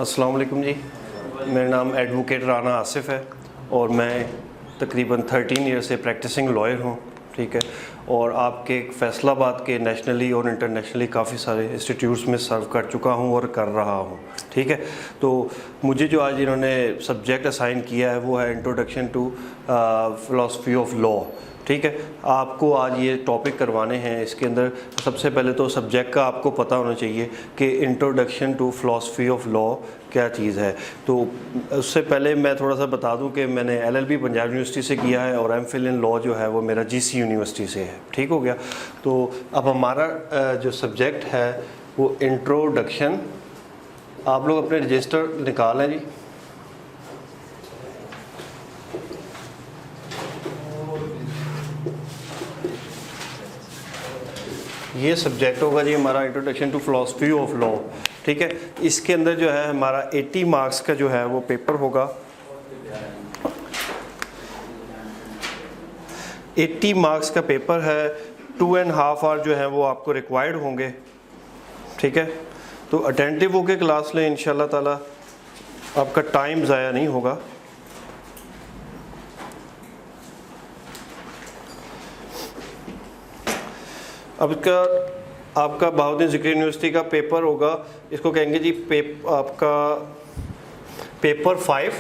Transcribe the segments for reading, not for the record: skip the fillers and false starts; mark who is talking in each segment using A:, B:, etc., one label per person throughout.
A: अस्सलाम वालेकुम जी, मेरा नाम एडवोकेट राना आसिफ है और मैं तकरीबन 13 ईयर से प्रैक्टिसिंग लॉयर हूँ। ठीक है, और आपके फैसलाबाद के नेशनली और इंटरनेशनली काफ़ी सारे इंस्टीट्यूट्स में सर्व कर चुका हूँ और कर रहा हूँ। ठीक है, तो मुझे जो आज इन्होंने सब्जेक्ट असाइन किया है वो है introduction to philosophy of law. ठीक है, आपको आज ये टॉपिक करवाने हैं। इसके अंदर सबसे पहले तो सब्जेक्ट का आपको पता होना चाहिए कि introduction to philosophy of law क्या चीज़ है। तो उससे पहले मैं थोड़ा सा बता दूं कि मैंने एलएलबी पंजाब यूनिवर्सिटी से किया है और एमफिल इन लॉ जो है वो मेरा जीसी यूनिवर्सिटी से है। ठीक हो गया। तो अब हमारा जो सब्जेक्ट है वो इंट्रोडक्शन, आप लोग अपने रजिस्टर निकाल लें जी। ये सब्जेक्ट होगा जी हमारा introduction to philosophy of law. ठीक है, इसके अंदर जो है हमारा 80 मार्क्स का जो है वो पेपर होगा। 80 मार्क्स का पेपर है। 2.5 आवर जो है वो आपको रिक्वायर्ड होंगे। ठीक है, तो अटेंटिव होके क्लास लें, इंशाल्लाह ताला आपका टाइम ज़ाया नहीं होगा। अब इसका आपका बहाउद्दीन ज़िक्री यूनिवर्सिटी का पेपर होगा, इसको कहेंगे जी आपका पेपर 5।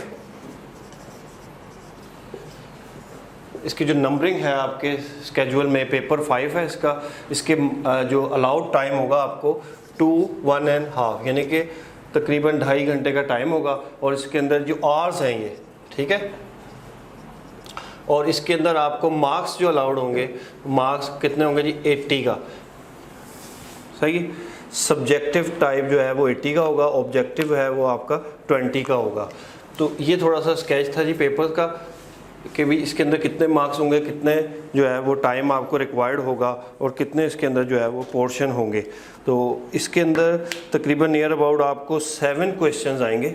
A: इसकी जो नंबरिंग है आपके स्केड्यूल में पेपर 5 है इसका। इसके जो अलाउड टाइम होगा आपको 2 1.5 यानी कि तकरीबन 2.5 घंटे का टाइम होगा। और इसके अंदर जो आवर्स हैं ये, ठीक है, और इसके अंदर आपको मार्क्स जो अलाउड होंगे, मार्क्स कितने होंगे जी 80 का। सही, सब्जेक्टिव टाइप जो है वो 80 का होगा, ऑब्जेक्टिव है वो आपका 20 का होगा। तो ये थोड़ा सा स्केच था जी पेपर का कि भी इसके अंदर कितने मार्क्स होंगे, कितने जो है वो टाइम आपको रिक्वायर्ड होगा और कितने इसके अंदर जो है वो पोर्शन होंगे। तो इसके अंदर तकरीबन नियर अबाउट आपको 7 क्वेश्चंस आएंगे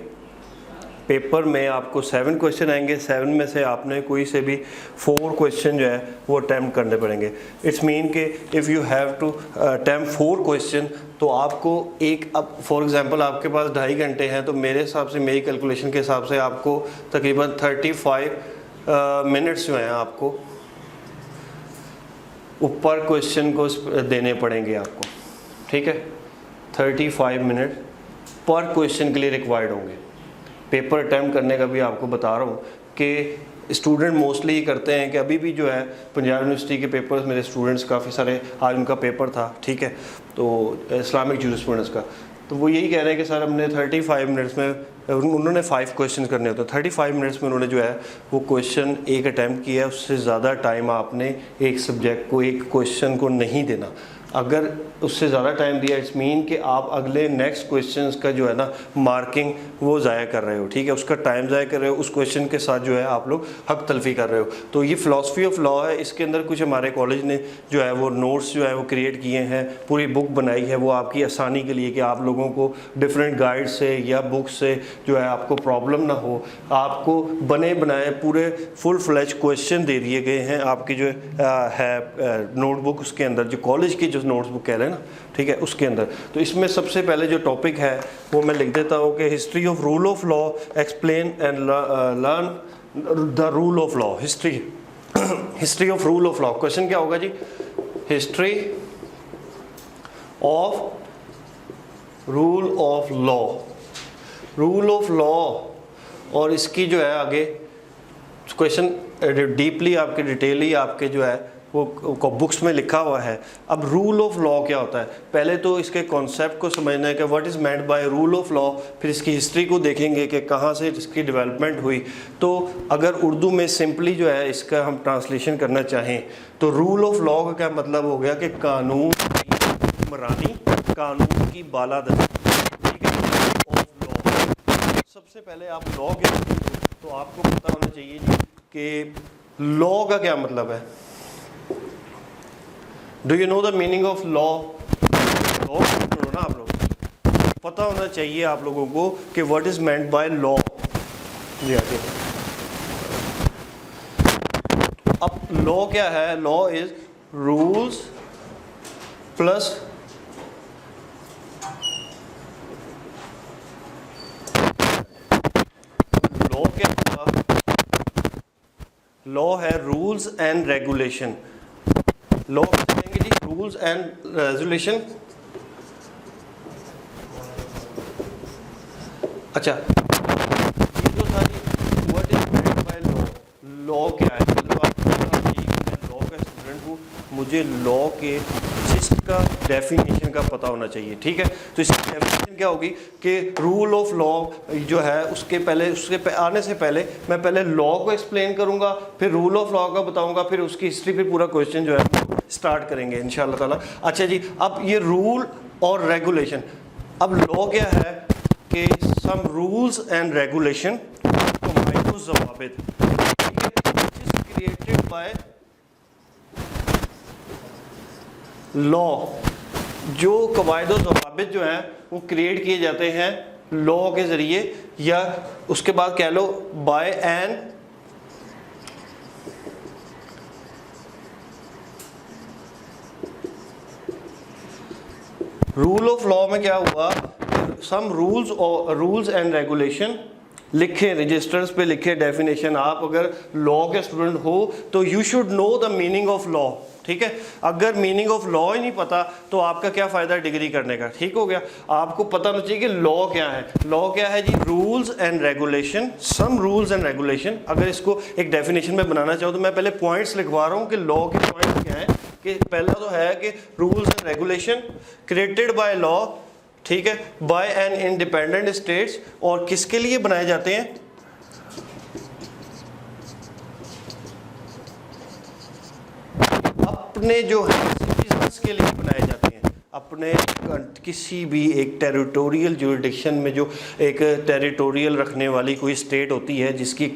A: पेपर में। आपको 7 क्वेश्चन आएंगे। 7 में से आपने कोई से भी 4 क्वेश्चन जो है वो अटैम्प्ट करने पड़ेंगे। इट्स मीन कि if you have to attempt 4 question तो आपको एक, अब फॉर एग्जांपल आपके पास 2.5 घंटे हैं तो मेरे हिसाब से, मेरी कैलकुलेशन के हिसाब से आपको तकरीबन 35 मिनट्स जो हैं आपको ऊपर क्वेश्चन को देने पड़ेंगे आपको। ठीक है, 35 मिनट पर क्वेश्चन के लिए रिक्वायर्ड होंगे। पेपर अटैम्प्ट करने का भी आपको बता रहा हूँ कि स्टूडेंट मोस्टली ये करते हैं कि अभी भी जो है पंजाब यूनिवर्सिटी के पेपर्स, मेरे स्टूडेंट्स काफ़ी सारे आज उनका पेपर था। ठीक है, तो इस्लामिक जूरिस्प्रूडेंस का, तो वो यही कह रहे हैं कि सर हमने 35 मिनट्स में, उन्होंने 5 क्वेश्चन करने होते हैं, 35 मिनट्स में उन्होंने जो है वो क्वेश्चन एक अटैम्प्ट किया है। उससे ज़्यादा टाइम आपने एक सब्जेक्ट को, एक क्वेश्चन को नहीं देना। अगर उससे ज़्यादा टाइम दिया इट्स मीन कि आप अगले नेक्स्ट क्वेश्चंस का जो है ना मार्किंग वो ज़ाया कर रहे हो। ठीक है, उसका टाइम ज़ाया कर रहे हो, उस क्वेश्चन के साथ जो है आप लोग हक तलफी कर रहे हो। तो ये फ़िलासफ़ी ऑफ लॉ है। इसके अंदर कुछ हमारे कॉलेज ने जो है वो नोट्स जो है वो क्रिएट किए हैं, पूरी बुक बनाई है वो आपकी आसानी के लिए कि आप लोगों को डिफरेंट गाइड से या बुक से जो है आपको प्रॉब्लम ना हो। आपको बने बनाए पूरे फुल फ्लैज क्वेश्चन दे दिए गए हैं आपकी जो है नोटबुक, उसके अंदर जो कॉलेज की जो नोटबुक कह रहे हैं ना, ठीक है, उसके अंदर। तो इसमें सबसे पहले जो टॉपिक है वो मैं लिख देता हूँ कि history of rule of law, explain and learn the rule of law. History of rule of law. Question क्या होगा जी? History of rule of law, rule of law. और इसकी जो है आगे क्वेश्चन डीपली आपके डिटेली आपके जो है वो बुक्स में लिखा हुआ है। अब रूल ऑफ लॉ क्या होता है? पहले तो इसके कॉन्सेप्ट को समझना है कि what is meant by rule of law. फिर इसकी हिस्ट्री को देखेंगे कि कहाँ से इसकी डेवलपमेंट हुई। तो अगर उर्दू में सिंपली जो है इसका हम ट्रांसलेशन करना चाहें तो रूल ऑफ लॉ का क्या मतलब हो गया कि कानून की हुक्मरानी, कानून की बालादस्ती। ठीक है, ऑफ लॉ। सबसे पहले आप लॉ के तो आपको पता होना चाहिए जी कि लॉ का क्या मतलब है। Do you know the meaning of law? Law ना आप लोग पता होना चाहिए आप लोगों को कि what is meant by law. जी आगे, अब लॉ क्या है? Law is rules plus law क्या होगा, लॉ है रूल्स एंड रेगुलेशन। लॉ कहेंगे जी रूल्स एंड रेगुलेशन। अच्छा ये तो था जी what is meant by law. Law क्या है, मतलब मैं लॉ का स्टूडेंट हूँ, मुझे लॉ के जिस्ट का डेफिनेशन का पता होना चाहिए, ठीक है। तो इसकी डेफिनेशन क्या होगी कि रूल ऑफ लॉ जो है उसके आने से पहले मैं पहले लॉ को एक्सप्लेन करूंगा, फिर रूल ऑफ लॉ का बताऊंगा, फिर उसकी हिस्ट्री, फिर पूरा क्वेश्चन जो है स्टार्ट करेंगे इंशाल्लाह ताला। अच्छा जी, अब ये रूल और रेगुलेशन, अब लॉ क्या है कि सम रूल्स एंड रेगुलेशन ज़वाबित क्रिएटेड बाय लॉ। जो कवायद व ज़वाबित जो हैं वो क्रिएट किए जाते हैं लॉ के ज़रिए, या उसके बाद कह लो by an rule of law में क्या हुआ, सम रूल्स एंड रेगुलेशन लिखे, रजिस्टर्स पे लिखे डेफिनेशन। आप अगर लॉ के स्टूडेंट हो तो you should know the meaning of law, ठीक है। अगर मीनिंग ऑफ लॉ ही नहीं पता तो आपका क्या फ़ायदा डिग्री करने का, ठीक हो गया। आपको पता होना चाहिए कि लॉ क्या है। लॉ क्या है जी, rules and regulation, some rules and regulation. अगर इसको एक डेफिनेशन में बनाना चाहूँ तो मैं पहले पॉइंट्स लिखवा रहा हूँ कि लॉ के पॉइंट्स क्या है। कि पहला तो है कि rules and regulation created by law, ठीक है, बाय एन इंडिपेंडेंट स्टेट्स, और किसके लिए बनाए जाते हैं, अपने जो है सिटीजन्स के लिए बनाए जाते हैं। अपने किसी भी एक टेरिटोरियल जुरिडिक्शन में जो एक टेरिटोरियल रखने वाली कोई स्टेट होती है, जिसकी एक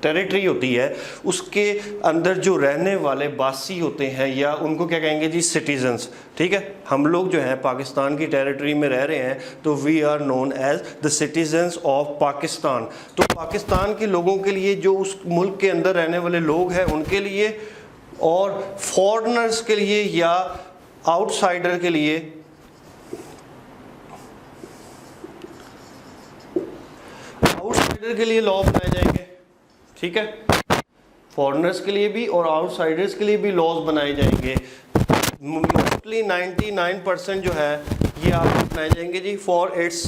A: टेरिटरी होती है, उसके अंदर जो रहने वाले बासी होते हैं, या उनको क्या कहेंगे जी, सिटीजन्स, ठीक है। हम लोग जो हैं पाकिस्तान की टेरिटरी में रह रहे हैं तो we are known as the citizens of Pakistan. तो पाकिस्तान के लोगों के लिए, जो उस मुल्क के अंदर रहने वाले लोग हैं उनके लिए, और फॉरेनर्स के लिए या आउटसाइडर के लिए, आउटसाइडर के लिए लॉ बनाए जाएंगे, ठीक है। फॉरेनर्स के लिए भी और आउटसाइडर्स के लिए भी लॉज बनाए जाएंगे। मोस्टली 99% जो है ये आपको बनाए जाएंगे जी फॉर इट्स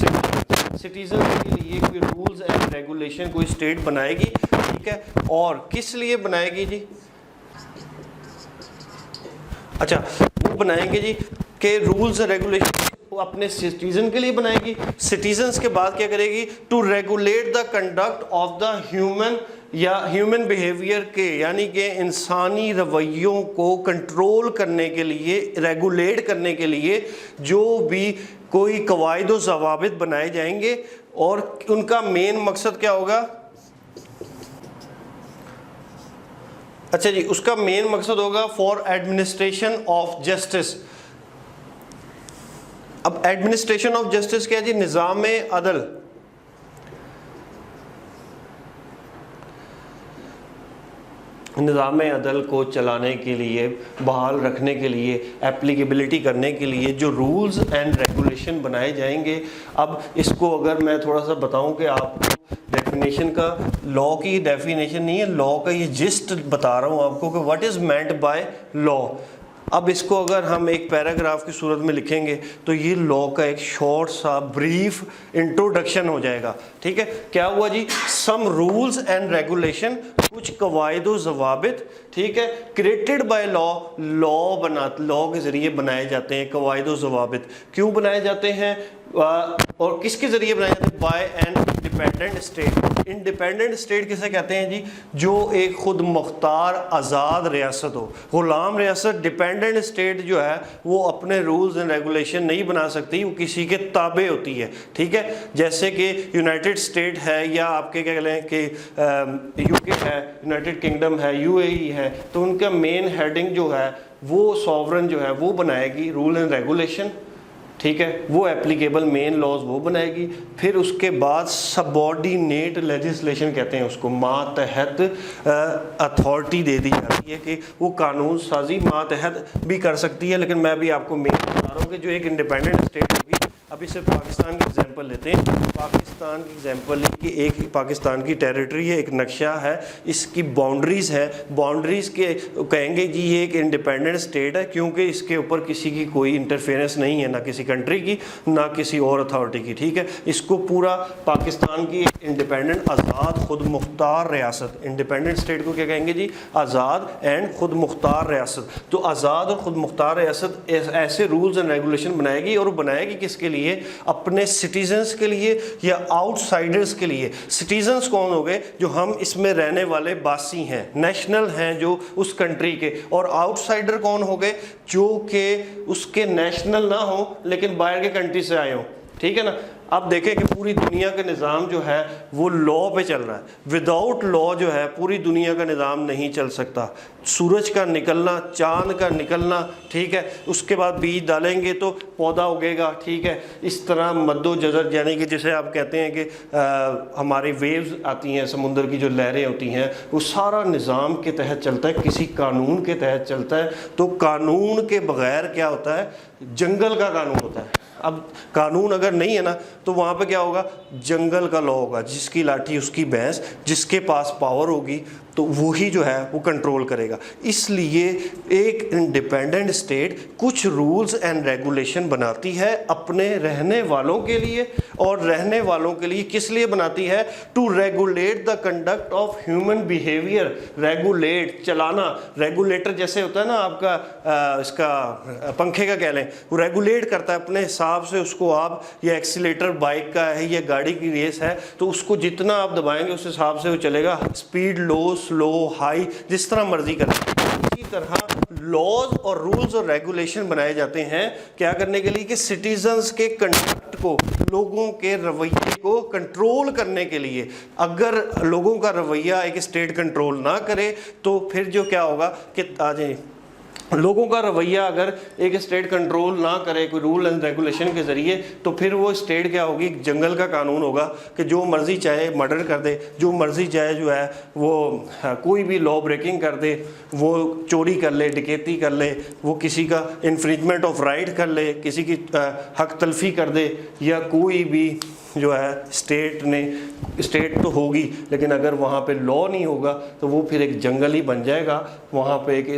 A: सिटीजन के लिए। कोई रूल्स एंड रेगुलेशन कोई स्टेट बनाएगी, ठीक है। और किस लिए बनाएगी जी, अच्छा वो बनाएंगे जी कि रूल्स एंड रेगुलेशन वो अपने सिटीजन के लिए बनाएगी। सिटीजन्स के बाद क्या करेगी, to regulate the conduct of the human या ह्यूमन बिहेवियर के, यानी कि इंसानी रवैयों को कंट्रोल करने के लिए, रेगुलेट करने के लिए जो भी कोई कवायद व ज़वाबित बनाए जाएंगे। और उनका मेन मकसद क्या होगा, अच्छा जी, उसका मेन मकसद होगा फॉर एडमिनिस्ट्रेशन ऑफ जस्टिस। अब एडमिनिस्ट्रेशन ऑफ जस्टिस क्या है जी, निज़ाम अदल। निज़ाम अदल को चलाने के लिए, बहाल रखने के लिए, एप्लीकेबिलिटी करने के लिए जो रूल्स एंड रेगुलेशन बनाए जाएंगे। अब इसको अगर मैं थोड़ा सा बताऊं कि आपको डेफिनेशन का, लॉ की डेफिनेशन नहीं है, लॉ का ये जिस्ट बता रहा हूँ आपको कि what is meant by law. अब इसको अगर हम एक पैराग्राफ की सूरत में लिखेंगे तो ये लॉ का एक शॉर्ट सा ब्रीफ इंट्रोडक्शन हो जाएगा, ठीक है। क्या हुआ जी, सम रूल्स एंड रेगुलेशन, कुछ कवायद व ज़वाबित, ठीक है, क्रिएटेड बाय लॉ, लॉ के ज़रिए बनाए जाते हैं। कवायद व ज़वाबित क्यों बनाए जाते हैं और किसके ज़रिए बनाए जाते हैं, by an independent state. Independent state किसे कहते हैं जी, जो एक खुद मुख्तार आज़ाद रियासत हो। ग़ुलाम रियासत, डिपेंडेंट स्टेट जो है वो अपने रूल्स एंड रेगुलेशन नहीं बना सकती, वो किसी के ताबे होती है, ठीक है। जैसे कि यूनाइटेड स्टेट है, या आपके क्या कहें कि यूके है, यूनाइटेड किंगडम है, यूएई है, तो उनका मेन हेडिंग जो है वो सॉवरन जो है वो बनाएगी रूल एंड रेगुलेशन, ठीक है, वो एप्लीकेबल मेन लॉज वो बनाएगी। फिर उसके बाद सबऑर्डिनेट लेजिस्लेशन कहते हैं उसको, मातहत अथॉरिटी दे दी जाती है कि वो कानून साजी मातहत भी कर सकती है। लेकिन मैं भी आपको मेन बता रहा हूँ कि जो एक इंडिपेंडेंट स्टेट होगी, अभी सिर्फ पाकिस्तान की एग्जांपल लेते हैं। पाकिस्तान की एग्जांपल लें कि एक पाकिस्तान की टेरिटरी है, एक नक्शा है, इसकी बाउंड्रीज़ है। बाउंड्रीज़ के कहेंगे जी ये एक इंडिपेंडेंट स्टेट है क्योंकि इसके ऊपर किसी की कोई इंटरफेरेंस नहीं है, ना किसी कंट्री की ना किसी और अथॉरिटी की। ठीक है, इसको पूरा पाकिस्तान की एक इंडिपेंडेंट आज़ाद खुद मुख्तार रियासत, इंडिपेंडेंट स्टेट को क्या कहेंगे जी, आज़ाद एंड खुद मुख्तार रियासत। तो आज़ाद और खुद मुख्तार रियासत ऐसे रूल्स एंड रेगुलेशन बनाएगी, और बनाएगी किसके लिए, अपने सिटीजन्स के लिए या आउटसाइडर्स के लिए। सिटीजन्स कौन हो गए, जो हम इसमें रहने वाले बासी हैं, नेशनल हैं जो उस कंट्री के, और आउटसाइडर कौन हो गए, जो कि उसके नेशनल ना हो लेकिन बाहर के कंट्री से आए हो। ठीक है ना। अब देखें कि पूरी दुनिया का निज़ाम जो है वो लॉ पे चल रहा है। विदाउट लॉ जो है पूरी दुनिया का निज़ाम नहीं चल सकता। सूरज का निकलना, चांद का निकलना, ठीक है, उसके बाद बीज डालेंगे तो पौधा उगेगा। ठीक है, इस तरह मद्दो जज़र, यानी कि जैसे आप कहते हैं कि हमारी वेव्स आती हैं, समुद्र की जो लहरें होती हैं, वो सारा निज़ाम के तहत चलता है, किसी कानून के तहत चलता है। तो कानून के बगैर क्या होता है, जंगल का कानून होता है। अब कानून अगर नहीं है ना तो वहाँ पे क्या होगा, जंगल का लॉ होगा, जिसकी लाठी उसकी भैंस, जिसके पास पावर होगी तो वही जो है वो कंट्रोल करेगा। इसलिए एक इंडिपेंडेंट स्टेट कुछ रूल्स एंड रेगुलेशन बनाती है अपने रहने वालों के लिए, और रहने वालों के लिए किस लिए बनाती है, to regulate the conduct of human behaviour. Regulate, चलाना, रेगुलेटर जैसे होता है ना आपका इसका पंखे का कह लें, वो रेगुलेट करता है अपने हिसाब से उसको। आप ये एक्सीलेटर बाइक का है या गाड़ी की रेस है तो उसको जितना आप दबाएंगे उस हिसाब से वो चलेगा, स्पीड लो, स्लो, हाई, जिस तरह मर्जी करें। इसी तरह लॉज और रूल्स और रेगुलेशन बनाए जाते हैं क्या करने के लिए, कि सिटीजन्स के कंडक्ट को, लोगों के रवैये को कंट्रोल करने के लिए। अगर लोगों का रवैया एक स्टेट कंट्रोल ना करे तो फिर जो क्या होगा कि आ जाए, लोगों का रवैया अगर एक स्टेट कंट्रोल ना करे कोई रूल एंड रेगुलेशन के ज़रिए, तो फिर वो स्टेट क्या होगी, जंगल का कानून होगा कि जो मर्ज़ी चाहे मर्डर कर दे, जो मर्ज़ी चाहे जो है वो कोई भी लॉ ब्रेकिंग कर दे, वो चोरी कर ले, डकैती कर ले, वो किसी का इन्फ्रिंजमेंट ऑफ राइट कर ले, किसी की हक तलफी कर दे, या कोई भी जो है स्टेट तो होगी लेकिन अगर वहाँ पे लॉ नहीं होगा तो वो फिर एक जंगल ही बन जाएगा। वहाँ पे एक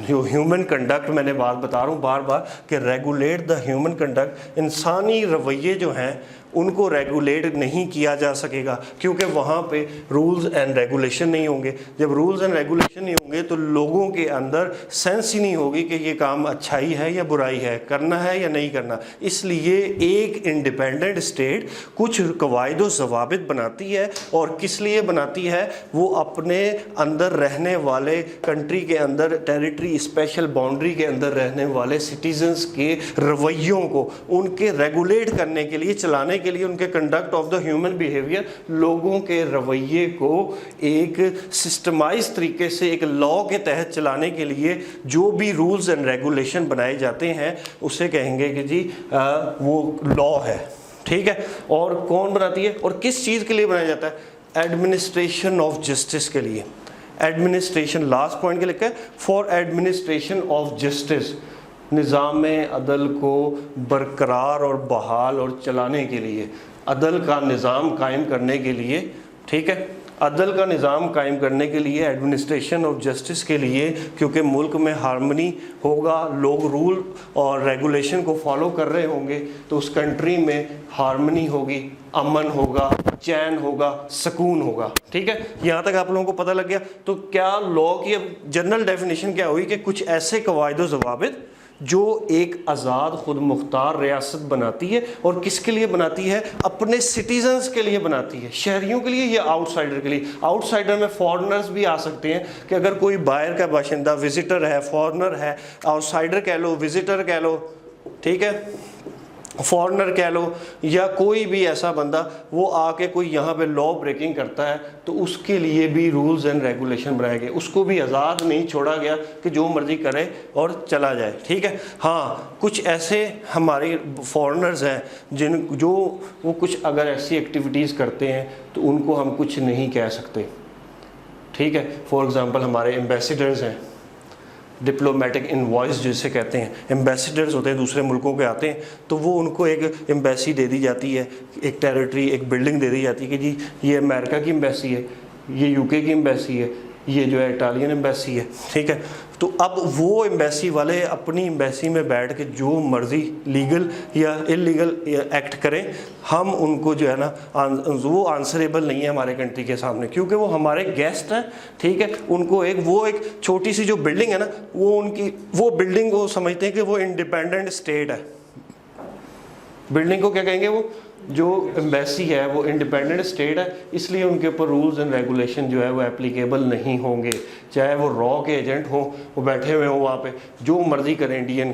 A: जो ह्यूमन कंडक्ट, मैंने बात बता रहा हूँ बार बार कि रेगुलेट द ह्यूमन कंडक्ट, इंसानी रवैये जो हैं उनको रेगुलेट नहीं किया जा सकेगा क्योंकि वहाँ पे रूल्स एंड रेगुलेशन नहीं होंगे। जब रूल्स एंड रेगुलेशन नहीं होंगे तो लोगों के अंदर सेंस ही नहीं होगी कि ये काम अच्छाई है या बुराई है, करना है या नहीं करना। इसलिए एक इंडिपेंडेंट स्टेट कुछ कवायद व ज़वाबित बनाती है, और किस लिए बनाती है, वो अपने अंदर रहने वाले कंट्री के अंदर, टेरिटरी स्पेशल बाउंड्री के अंदर रहने वाले सिटीजन्स के रवैयों को उनके रेगुलेट करने के लिए, चलाने के लिए, उनके conduct of the human behaviour, लोगों के रवैये को एक सिस्टमाइज तरीके से एक लॉ के तहत चलाने के लिए जो भी रूल्स एंड रेगुलेशन बनाए जाते हैं उसे कहेंगे कि जी वो लॉ है। ठीक है, और कौन बनाती है और किस चीज़ के लिए बनाया जाता है, एडमिनिस्ट्रेशन ऑफ जस्टिस के लिए। एडमिनिस्ट्रेशन लास्ट पॉइंट के लिखा है, फॉर एडमिनिस्ट्रेशन ऑफ जस्टिस, निज़ाम अदल को बरकरार और बहाल और चलाने के लिए, अदल का निज़ाम कायम करने के लिए। ठीक है, अदल का निज़ाम कायम करने के लिए, एडमिनिस्ट्रेशन ऑफ जस्टिस के लिए, क्योंकि मुल्क में हार्मनी होगा, लोग रूल और रेगुलेशन को फॉलो कर रहे होंगे तो उस कंट्री में हार्मनी होगी, अमन होगा, चैन होगा, सुकून होगा। ठीक है, यहाँ तक आप लोगों को पता लग गया। तो क्या लॉ की अब जनरल डेफिनेशन क्या हुई कि कुछ ऐसे कवायद व ज़वाबित जो एक आज़ाद खुद मुख्तार रियासत बनाती है, और किसके लिए बनाती है, अपने सिटीजन्स के लिए बनाती है, शहरियों के लिए या आउटसाइडर के लिए। आउटसाइडर में फॉरेनर्स भी आ सकते हैं कि अगर कोई बाहर का बाशिंदा, विजिटर है, फॉरेनर है, आउटसाइडर कह लो, विजिटर कह लो, ठीक है, फॉरेनर कह लो, या कोई भी ऐसा बंदा वो आके कोई यहाँ पे लॉ ब्रेकिंग करता है तो उसके लिए भी रूल्स एंड रेगुलेशन बनाए गए। उसको भी आज़ाद नहीं छोड़ा गया कि जो मर्जी करे और चला जाए। ठीक है, हाँ, कुछ ऐसे हमारे फॉरेनर्स हैं जो वो कुछ अगर ऐसी एक्टिविटीज़ करते हैं तो उनको हम कुछ नहीं कह सकते। ठीक है, फॉर एग्ज़ाम्पल हमारे एम्बेसडर्स हैं, डिप्लोमेटिक इनवॉइस जिसे कहते हैं, एम्बेसडर्स होते हैं दूसरे मुल्कों के आते हैं, तो वो उनको एक एम्बेसी दे दी जाती है, एक टेरिटरी, एक बिल्डिंग दे दी जाती है कि जी ये अमेरिका की एम्बेसी है, ये यूके की एम्बेसी है, ये जो है इटालियन एम्बेसी है, ठीक है। तो अब वो एम्बेसी वाले अपनी एम्बेसी में बैठ के जो मर्ज़ी लीगल या इलीगल एक्ट करें, हम उनको जो है ना वो आंसरेबल नहीं है हमारे कंट्री के सामने, क्योंकि वो हमारे गेस्ट हैं, ठीक है। उनको एक छोटी सी जो बिल्डिंग है ना, वो बिल्डिंग वो समझते हैं कि वो इंडिपेंडेंट स्टेट है। बिल्डिंग को क्या कहेंगे, वो जो एम्बेसी है वो इंडिपेंडेंट स्टेट है, इसलिए उनके ऊपर रूल्स एंड रेगुलेशन जो है वो एप्लीकेबल नहीं होंगे। चाहे वो रॉ के एजेंट हों, वो बैठे हुए हों वहाँ पे, जो मर्ज़ी करें इंडियन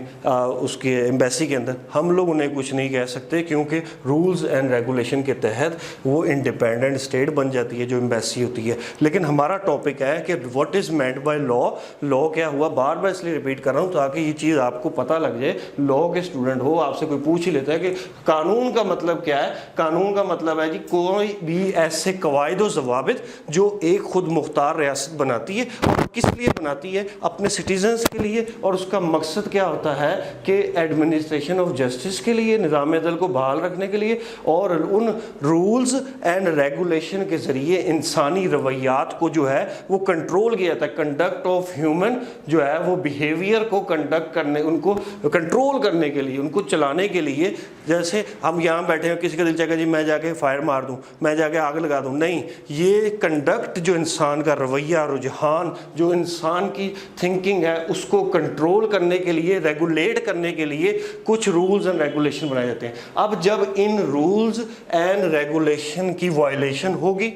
A: उसके एम्बेसी के अंदर, हम लोग उन्हें कुछ नहीं कह सकते, क्योंकि रूल्स एंड रेगुलेशन के तहत वो इंडिपेंडेंट स्टेट बन जाती है जो एम्बेसी होती है। लेकिन हमारा टॉपिक है कि what is meant by law. Law क्या हुआ, बार बार इसलिए रिपीट कर रहा हूँ ताकि ये चीज़ आपको पता लग जाए। लॉ के स्टूडेंट हो, आपसे कोई पूछ ही लेता है कि कानून का मतलब क्या है। कानून का मतलब है जी कोई भी ऐसे कवायद व ज़वाबित जो एक खुद मुख्तार रियासत बनाती है, और किस लिए बनाती है, अपने सिटीजन्स के लिए, और उसका मकसद क्या होता है कि एडमिनिस्ट्रेशन ऑफ जस्टिस के लिए, निज़ाम अदल को बहाल रखने के लिए, और उन रूल्स एंड रेगुलेशन के ज़रिए इंसानी रवैयात को जो है वो कंट्रोल किया जाता है। कंडक्ट ऑफ ह्यूमन जो है वो बिहेवियर को कंडक्ट करने, उनको कंट्रोल करने के लिए, उनको चलाने के लिए। जैसे हम यहाँ बैठे हैं, किसी का दिल चाहेगा जी मैं जाके फायर मार दूँ, मैं जाके आग लगा दूँ, नहीं। ये कंडक्ट जो इंसान का रवैया, रुझान, जो इंसान की थिंकिंग है, उसको कंट्रोल करने के लिए, रेगुलेट करने के लिए कुछ रूल्स एंड रेगुलेशन बनाए जाते हैं। अब जब इन रूल्स एंड रेगुलेशन की वायलेशन होगी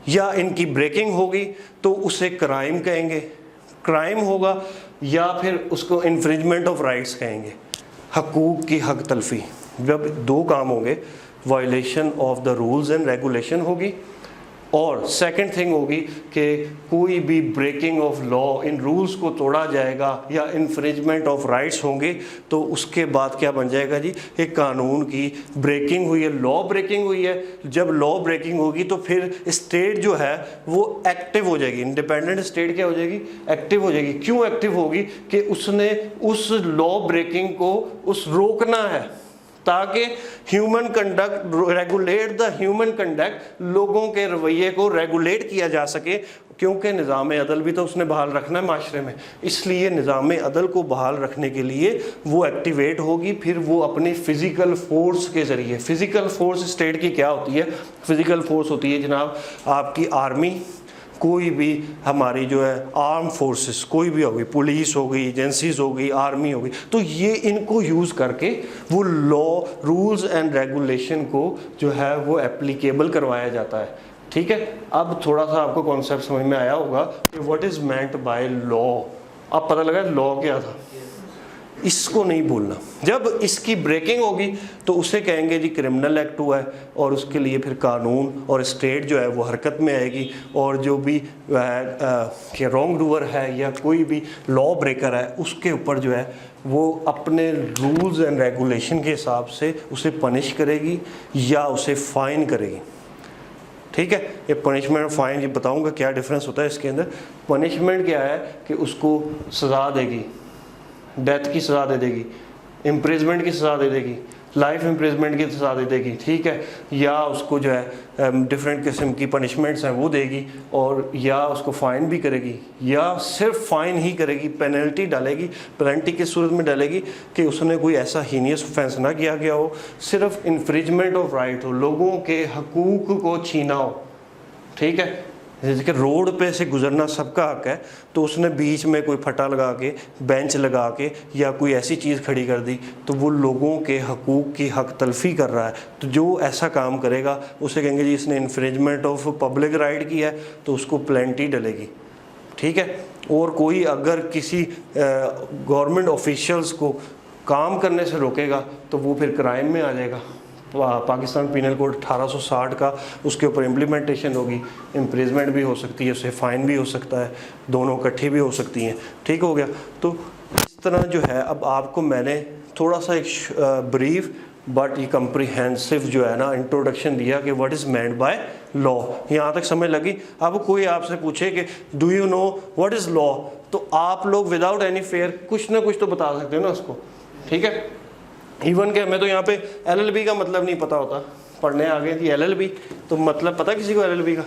A: या इनकी ब्रेकिंग होगी तो उसे क्राइम कहेंगे, क्राइम होगा, या फिर उसको इन्फ्रिंजमेंट ऑफ राइट्स कहेंगे, हकूक़ की हक तलफी। जब दो काम होंगे, violation of the rules and regulation होगी, और सेकंड थिंग होगी कि कोई भी ब्रेकिंग ऑफ लॉ, इन रूल्स को तोड़ा जाएगा या इन्फ्रिंजमेंट ऑफ राइट्स होंगे, तो उसके बाद क्या बन जाएगा जी, एक कानून की ब्रेकिंग हुई है, लॉ ब्रेकिंग हुई है। जब लॉ ब्रेकिंग होगी तो फिर स्टेट जो है वो एक्टिव हो जाएगी, इंडिपेंडेंट स्टेट क्या हो जाएगी, एक्टिव हो जाएगी। क्यों एक्टिव होगी कि उसने उस लॉ ब्रेकिंग को रोकना है, ताकि human conduct, regulate the human conduct, लोगों के रवैये को रेगुलेट किया जा सके, क्योंकि निज़ाम अदल भी तो उसने बहाल रखना है माशरे में। इसलिए निज़ाम अदल को बहाल रखने के लिए वो एक्टिवेट होगी, फिर वो अपनी फ़िज़िकल फ़ोर्स के ज़रिए। फ़िज़िकल फ़ोर्स स्टेट की क्या होती है, फ़िज़िकल फ़ोर्स होती है जनाब आपकी आर्मी, कोई भी हमारी जो है आर्म फोर्सेस, कोई भी होगी, पुलिस हो गई, एजेंसीज हो गई, आर्मी हो गई, तो ये इनको यूज़ करके वो लॉ, रूल्स एंड रेगुलेशन को जो है वो एप्लीकेबल करवाया जाता है। ठीक है, अब थोड़ा सा आपको कॉन्सेप्ट समझ में आया होगा कि what is meant by law. अब पता लगा लॉ क्या था, इसको नहीं भूलना। जब इसकी ब्रेकिंग होगी तो उसे कहेंगे जी क्रिमिनल एक्ट हुआ है, और उसके लिए फिर कानून और स्टेट जो है वो हरकत में आएगी, और जो भी रॉन्ग डूअर है या कोई भी लॉ ब्रेकर है उसके ऊपर जो है वो अपने रूल्स एंड रेगुलेशन के हिसाब से उसे पनिश करेगी या उसे फ़ाइन करेगी। ठीक है, ये पनिशमेंट और फाइन, ये बताऊंगा क्या डिफरेंस होता है इसके अंदर। पनिशमेंट क्या है कि उसको सज़ा देगी, डेथ की सज़ा दे देगी, इम्प्रिजमेंट की सज़ा दे देगी, लाइफ इम्प्रिजमेंट की सज़ा दे देगी, ठीक है, या उसको जो है डिफरेंट किस्म की पनिशमेंट्स हैं वो देगी, और या उसको फ़ाइन भी करेगी, या सिर्फ फ़ाइन ही करेगी, पेनल्टी डालेगी। पेनल्टी किस सूरत में डालेगी कि उसने कोई ऐसा हीनियस ऑफेंस ना किया गया हो, सिर्फ इन्फ्रिजमेंट ऑफ राइट हो, लोगों के हकूक़ को छीना हो। ठीक है, जैसे कि रोड पे से गुजरना सबका हक है, तो उसने बीच में कोई फटा लगा के, बेंच लगा के या कोई ऐसी चीज़ खड़ी कर दी, तो वो लोगों के हकूक़ की हक तलफ़ी कर रहा है। तो जो ऐसा काम करेगा उसे कहेंगे जी इसने इन्फ्रिंजमेंट ऑफ पब्लिक राइट किया है, तो उसको पेनल्टी डलेगी। ठीक है, और कोई अगर किसी गवर्नमेंट ऑफिशियल्स को काम करने से रोकेगा तो वो फिर क्राइम में आ जाएगा। पाकिस्तान पीनल कोड 1860 का उसके ऊपर इम्प्लीमेंटेशन होगी, इम्प्रिजमेंट भी हो सकती है, उसे फ़ाइन भी हो सकता है, दोनों इकट्ठी भी हो सकती हैं। ठीक हो गया, तो इस तरह जो है अब आपको मैंने थोड़ा सा एक ब्रीफ बट ये कम्प्रीहेंसिव जो है ना इंट्रोडक्शन दिया कि what is meant by law. यहाँ तक समझ लगी? अब कोई आपसे पूछे कि do you know what is law, तो आप लोग विदाउट एनी फेयर कुछ ना कुछ तो बता सकते हो ना उसको, ठीक है। इवन कि हमें तो यहाँ पे LLB का मतलब नहीं पता होता, पढ़ने आ गए थी LLB, तो मतलब पता किसी को LLB का?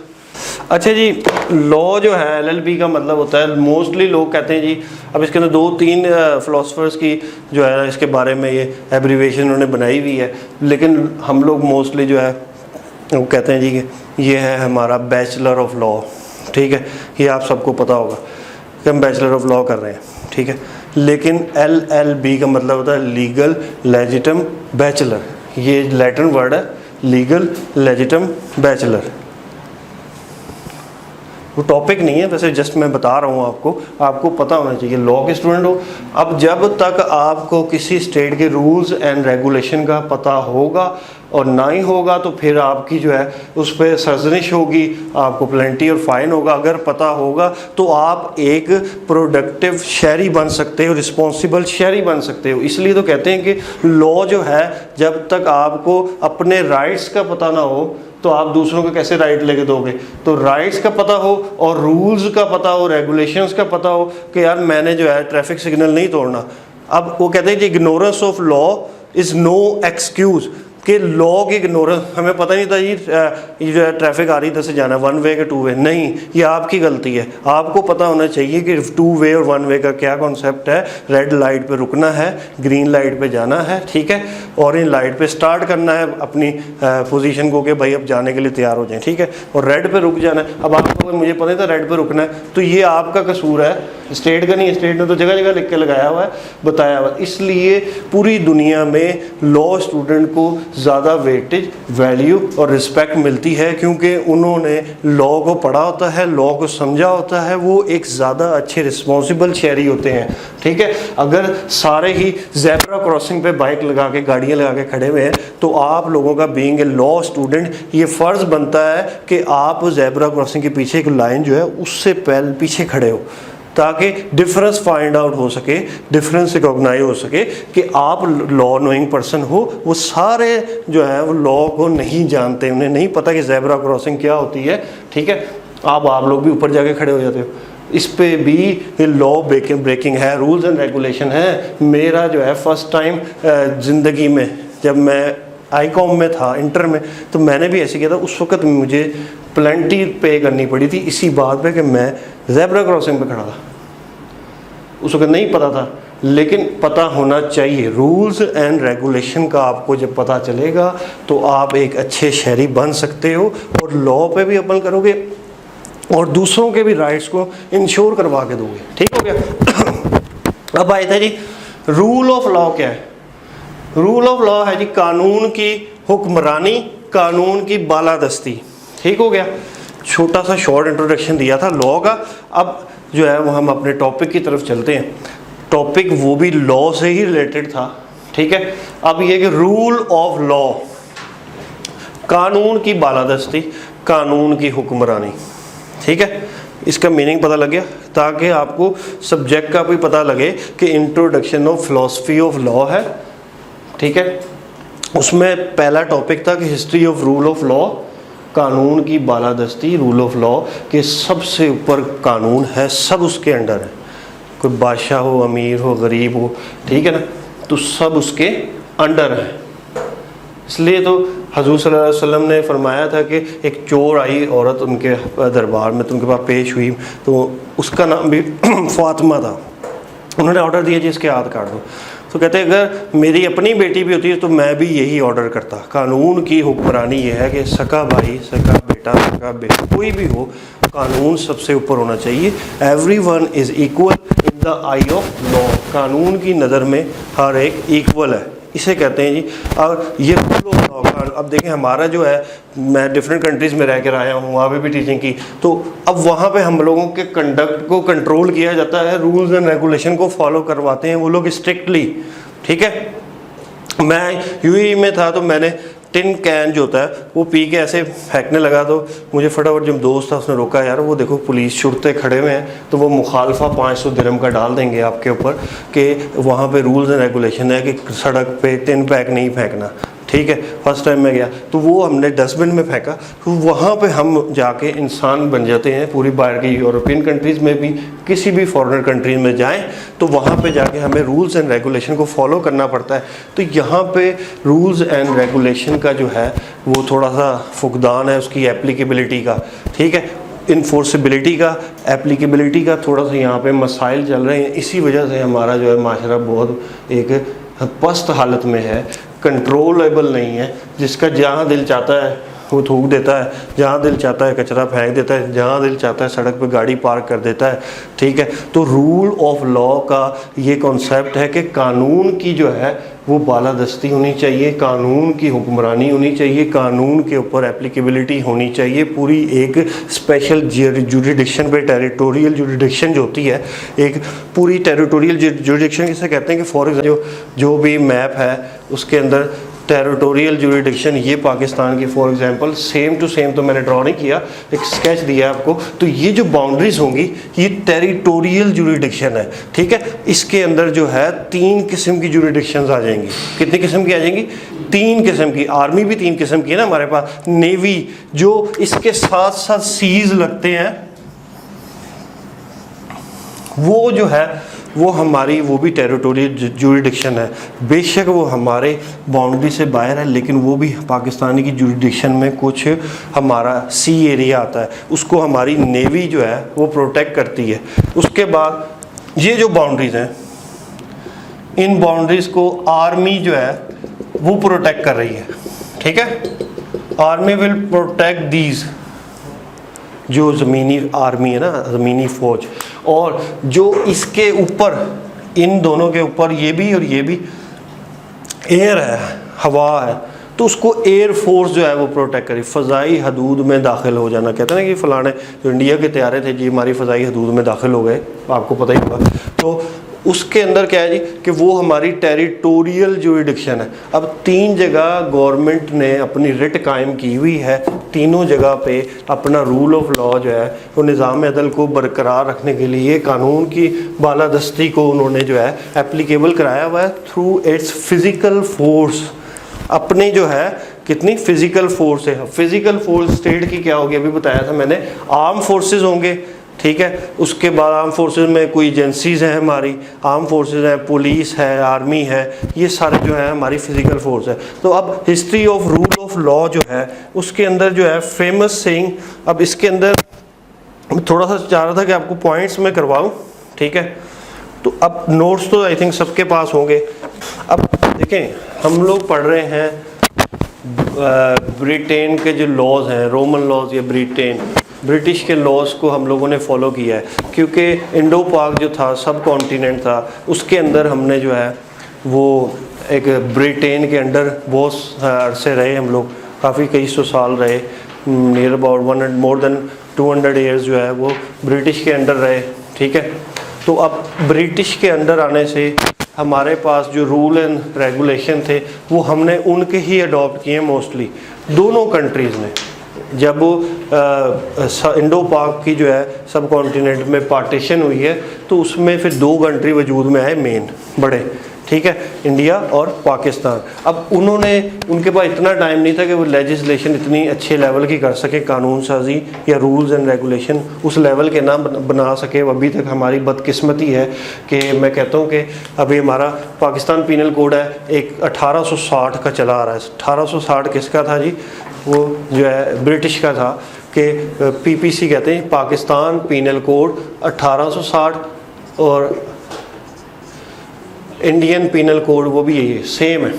A: अच्छा जी, लॉ जो है LLB का मतलब होता है, मोस्टली लोग कहते हैं जी, अब इसके अंदर 2-3 फिलोसफर्स की जो है इसके बारे में ये एब्रीवेशन उन्होंने बनाई हुई है, लेकिन हम लोग मोस्टली जो है वो कहते हैं जी कि ये है हमारा बैचलर ऑफ लॉ, ठीक है। ये आप सबको पता होगा कि हम बैचलर ऑफ लॉ कर रहे हैं, ठीक है। लेकिन LLB का मतलब होता है लीगल लेजिटम बैचलर, ये लैटिन वर्ड है, लीगल लेजिटम बैचलर। वो टॉपिक नहीं है, वैसे जस्ट मैं बता रहा हूँ आपको पता होना चाहिए, लॉ के स्टूडेंट हो। अब जब तक आपको किसी स्टेट के रूल्स एंड रेगुलेशन का पता होगा और ना ही होगा तो फिर आपकी जो है उस पर सर्जनिश होगी, आपको पेनल्टी और फाइन होगा। अगर पता होगा तो आप एक प्रोडक्टिव शहरी बन सकते हो, रिस्पॉन्सिबल शहरी बन सकते हो। इसलिए तो कहते हैं कि लॉ जो है, जब तक आपको अपने राइट्स का पता ना हो तो आप दूसरों को कैसे राइट लेके दोगे। तो राइट्स का पता हो और रूल्स का पता हो, रेगुलेशंस का पता हो कि यार मैंने जो है ट्रैफिक सिग्नल नहीं तोड़ना। अब वो कहते हैं कि ignorance of law is no excuse, कि लॉ की इग्नोरेंस, हमें पता नहीं था ये जो है ट्रैफिक आ रही इधर से जाना है 1 वे के 2 वे, नहीं, ये आपकी गलती है। आपको पता होना चाहिए कि 2 वे और 1 वे का क्या कॉन्सेप्ट है। रेड लाइट पे रुकना है, ग्रीन लाइट पे जाना है, ठीक है, ऑरेंज लाइट पे स्टार्ट करना है अपनी पोजीशन को कि भाई अब जाने के लिए तैयार हो जाएं, ठीक है, और रेड पे रुक जाना है। अब आपको मुझे पता था रेड पे रुकना है, तो ये आपका कसूर है, स्टेट का नहीं। स्टेट ने तो जगह जगह लिख के लगाया हुआ है, बताया हुआ है। इसलिए पूरी दुनिया में लॉ स्टूडेंट को ज़्यादा वेटेज, वैल्यू और रिस्पेक्ट मिलती है, क्योंकि उन्होंने लॉ को पढ़ा होता है, लॉ को समझा होता है, वो एक ज़्यादा अच्छे रिस्पॉन्सिबल शहरी होते हैं, ठीक है। अगर सारे ही ज़ेब्रा क्रॉसिंग पे बाइक लगा के, गाड़ियाँ लगा के खड़े हुए हैं, तो आप लोगों का बीइंग ए लॉ स्टूडेंट ये फ़र्ज़ बनता है कि आप ज़ेब्रा क्रॉसिंग के पीछे एक लाइन जो है उससे पहले पीछे खड़े हो, ताकि डिफरेंस फाइंड आउट हो सके, डिफरेंस रिकॉग्नाइज हो सके कि आप लॉ नोइंग पर्सन हो। वो सारे जो है वो लॉ को नहीं जानते, उन्हें नहीं पता कि ज़ेब्रा क्रॉसिंग क्या होती है, ठीक है। आप लोग भी ऊपर जाके खड़े हो जाते हो। इस पे भी ये लॉ ब्रेकिंग है, रूल्स एंड रेगुलेशन है। मेरा जो है फर्स्ट टाइम ज़िंदगी में जब मैं ICOM में था, इंटर में, तो मैंने भी ऐसे किया था। उस वक्त मुझे पेनल्टी पे करनी पड़ी थी इसी बात पे कि मैं ज़ेब्रा क्रॉसिंग पे खड़ा था। उस वक्त नहीं पता था, लेकिन पता होना चाहिए। रूल्स एंड रेगुलेशन का आपको जब पता चलेगा तो आप एक अच्छे शहरी बन सकते हो और लॉ पे भी अमल करोगे और दूसरों के भी राइट्स को इंश्योर करवा के दोगे, ठीक हो गया। अब आए थे जी, रूल ऑफ लॉ क्या है? रूल ऑफ लॉ है जी कानून की हुक्मरानी, कानून की बालादस्ती, ठीक हो गया। छोटा सा शॉर्ट इंट्रोडक्शन दिया था लॉ का। अब जो है वो हम अपने टॉपिक की तरफ चलते हैं। टॉपिक वो भी लॉ से ही रिलेटेड था, ठीक है। अब ये कि रूल ऑफ लॉ, कानून की बालादस्ती, कानून की हुक्मरानी, ठीक है। इसका मीनिंग पता लग गया, ताकि आपको सब्जेक्ट का भी पता लगे कि introduction of philosophy of law है, ठीक है। उसमें पहला टॉपिक था कि history of rule of law, कानून की बालादस्ती, रूल ऑफ लॉ के सबसे ऊपर कानून है, सब उसके अंडर है। कोई बादशाह हो, अमीर हो, गरीब हो, ठीक है ना, तो सब उसके अंडर है। इसलिए तो हजूर सल्लल्लाहु अलैहि वसल्लम ने फरमाया था कि एक चोर आई औरत उनके दरबार में, तो उनके पास पेश हुई, तो उसका नाम भी फातिमा था। उन्होंने ऑर्डर दिया जी इसके हाथ काट दो। तो कहते अगर मेरी अपनी बेटी भी होती है तो मैं भी यही ऑर्डर करता। कानून की हुक्मरानी ये है कि सका भाई, सका बेटा, सका बेटा, कोई भी हो, कानून सबसे ऊपर होना चाहिए। Everyone is equal in the eye of law, कानून की नज़र में हर एक इक्वल है, इसे कहते हैं जी। और ये रूल ऑफ लॉ का, अब देखें हमारा जो है, मैं डिफरेंट कंट्रीज़ में रह कर आया हूँ, वहाँ पे भी टीचिंग की, तो अब वहाँ पे हम लोगों के कंडक्ट को कंट्रोल किया जाता है, रूल्स एंड रेगुलेशन को फॉलो करवाते हैं वो लोग स्ट्रिक्टली, ठीक है। मैं यूएई में था तो मैंने टिन कैन जो होता है वो पी के ऐसे फेंकने लगा, तो मुझे फटाफट जब दोस्त था उसने रोका, यार वो देखो पुलिस शुरते खड़े हुए हैं, तो वो मुखालफा 500 दिरहम का डाल देंगे आपके ऊपर कि वहाँ पे रूल्स एंड रेगुलेशन है कि सड़क पे टिन पैक नहीं फेंकना, ठीक ठीक है। फर्स्ट टाइम मैं गया तो वो हमने डस्टबिन में फेंका, तो वहाँ पे हम जाके इंसान बन जाते हैं। पूरी बाहर की यूरोपियन कंट्रीज़ में भी, किसी भी फॉरेन कंट्रीज में जाएं तो वहाँ पे जाके हमें रूल्स एंड रेगुलेशन को फॉलो करना पड़ता है। तो यहाँ पे रूल्स एंड रेगुलेशन का जो है वो थोड़ा सा फुकदान है उसकी एप्लीकेबिलिटी का, ठीक है। इन्फोर्सिबिलिटी का, एप्लीकेबिलिटी का थोड़ा सा यहाँ पे मसाइल चल रहे हैं। इसी वजह से हमारा जो है माशरा बहुत एक पस्त हालत में है, कंट्रोलेबल नहीं है। जिसका जहाँ दिल चाहता है वो थूक देता है, जहाँ दिल चाहता है कचरा फेंक देता है, जहाँ दिल चाहता है सड़क पे गाड़ी पार्क कर देता है, ठीक है। तो रूल ऑफ लॉ का ये कॉन्सेप्ट है कि कानून की जो है वो बालादस्ती होनी चाहिए, कानून की हुक्मरानी होनी चाहिए, कानून के ऊपर एप्लीकेबिलिटी होनी चाहिए। पूरी एक स्पेशल जुरिडिक्शन पे, टेरिटोरियल जुरिडिक्शन जो होती है, एक पूरी टेरिटोरियल जुरिडिक्शन किसे कहते हैं कि फॉर एग्जाम्पल जो भी मैप है उसके अंदर टेरिटोरियल जुरिडिक्शन, ये पाकिस्तान की for example same to same, तो मैंने ड्रॉ नहीं किया, एक स्केच दिया आपको। तो ये जो बाउंड्रीज होंगी ये टेरिटोरियल जुरिडिक्शन है, ठीक है। इसके अंदर जो है 3 किस्म की जुरिडिक्शंस आ जाएंगी। कितनी किस्म की आ जाएंगी? 3 किस्म की। आर्मी भी 3 किस्म की है ना हमारे पास, नेवी जो इसके साथ साथ सीज लगते हैं, वो जो है वो हमारी वो भी टेरिटोरियल जुरिडिक्शन है। बेशक वो हमारे बाउंड्री से बाहर है, लेकिन वो भी पाकिस्तानी की जुरिडिक्शन में कुछ हमारा सी एरिया आता है, उसको हमारी नेवी जो है वो प्रोटेक्ट करती है। उसके बाद ये जो बाउंड्रीज हैं, इन बाउंड्रीज को आर्मी जो है वो प्रोटेक्ट कर रही है, ठीक है। आर्मी विल प्रोटेक्ट दीज, जो ज़मीनी आर्मी है ना, ज़मीनी फ़ौज, और जो इसके ऊपर, इन दोनों के ऊपर ये भी और ये भी एयर है, हवा है, तो उसको एयर फोर्स जो है वो प्रोटेक्ट करी। फ़ज़ाई हदूद में दाखिल हो जाना, कहते हैं ना कि फ़लाने जो इंडिया के तैयारे थे जी हमारी फ़ज़ाई हदूद में दाखिल हो गए, आपको पता ही होगा। तो उसके अंदर क्या है जी कि वो हमारी टेरिटोरियल जुरिडिक्शन है। अब 3 जगह गवर्नमेंट ने अपनी रिट कायम की हुई है, तीनों जगह पे अपना रूल ऑफ लॉ जो है वो निज़ाम अदल को बरकरार रखने के लिए कानून की बालादस्ती को उन्होंने जो है एप्लीकेबल कराया हुआ है थ्रू इट्स फिज़िकल फोर्स। अपनी जो है कितनी फिज़िकल फोर्स है। फिज़िकल फोर्स स्टेट की क्या होगी, अभी बताया था मैंने, आर्म फोर्सेस होंगे, ठीक है। उसके बाद आर्म फोर्सेस में कोई एजेंसीज हैं हमारी, आर्म फोर्सेस हैं, पुलिस है, आर्मी है, ये सारे जो है हमारी फिजिकल फोर्स है। तो अब history of rule of law जो है उसके अंदर जो है फेमस सेइंग, अब इसके अंदर थोड़ा सा चाह रहा था कि आपको पॉइंट्स में करवाऊँ, ठीक है। तो अब नोट्स तो आई थिंक सबके पास होंगे। अब देखें हम लोग पढ़ रहे हैं ब्रिटेन के जो लॉज हैं, रोमन लॉज या ब्रिटिश के लॉज को हम लोगों ने फॉलो किया है, क्योंकि इंडो पाक जो था, सब कॉन्टिनेंट था, उसके अंदर हमने जो है वो एक ब्रिटेन के अंडर बहुत अरसे रहे हम लोग, काफ़ी कई सौ साल रहे, near about more than 200 years जो है वो ब्रिटिश के अंडर रहे, ठीक है। तो अब ब्रिटिश के अंडर आने से हमारे पास जो रूल एंड रेगुलेशन थे वो हमने उनके ही अडॉप्ट किए मोस्टली, दोनों कंट्रीज़ ने। जब इंडो पाक की जो है सब कॉन्टिनेंट में पार्टीशन हुई है तो उसमें फिर 2 कंट्री वजूद में आए मेन बड़े, ठीक है, इंडिया और पाकिस्तान। अब उनके पास इतना टाइम नहीं था कि वो लेजिस्लेशन इतनी अच्छे लेवल की कर सके, कानून साजी या रूल्स एंड रेगुलेशन उस लेवल के ना बना सके। अभी तक हमारी बदकिस्मती है कि मैं कहता हूँ कि अभी हमारा पाकिस्तान पीनल कोड है एक 1860 का चला आ रहा है। 1860 किसका था जी? वो जो है ब्रिटिश का था, कि पीपीसी कहते हैं, पाकिस्तान पीनल कोड 1860, और इंडियन पीनल कोड वो भी यही सेम है,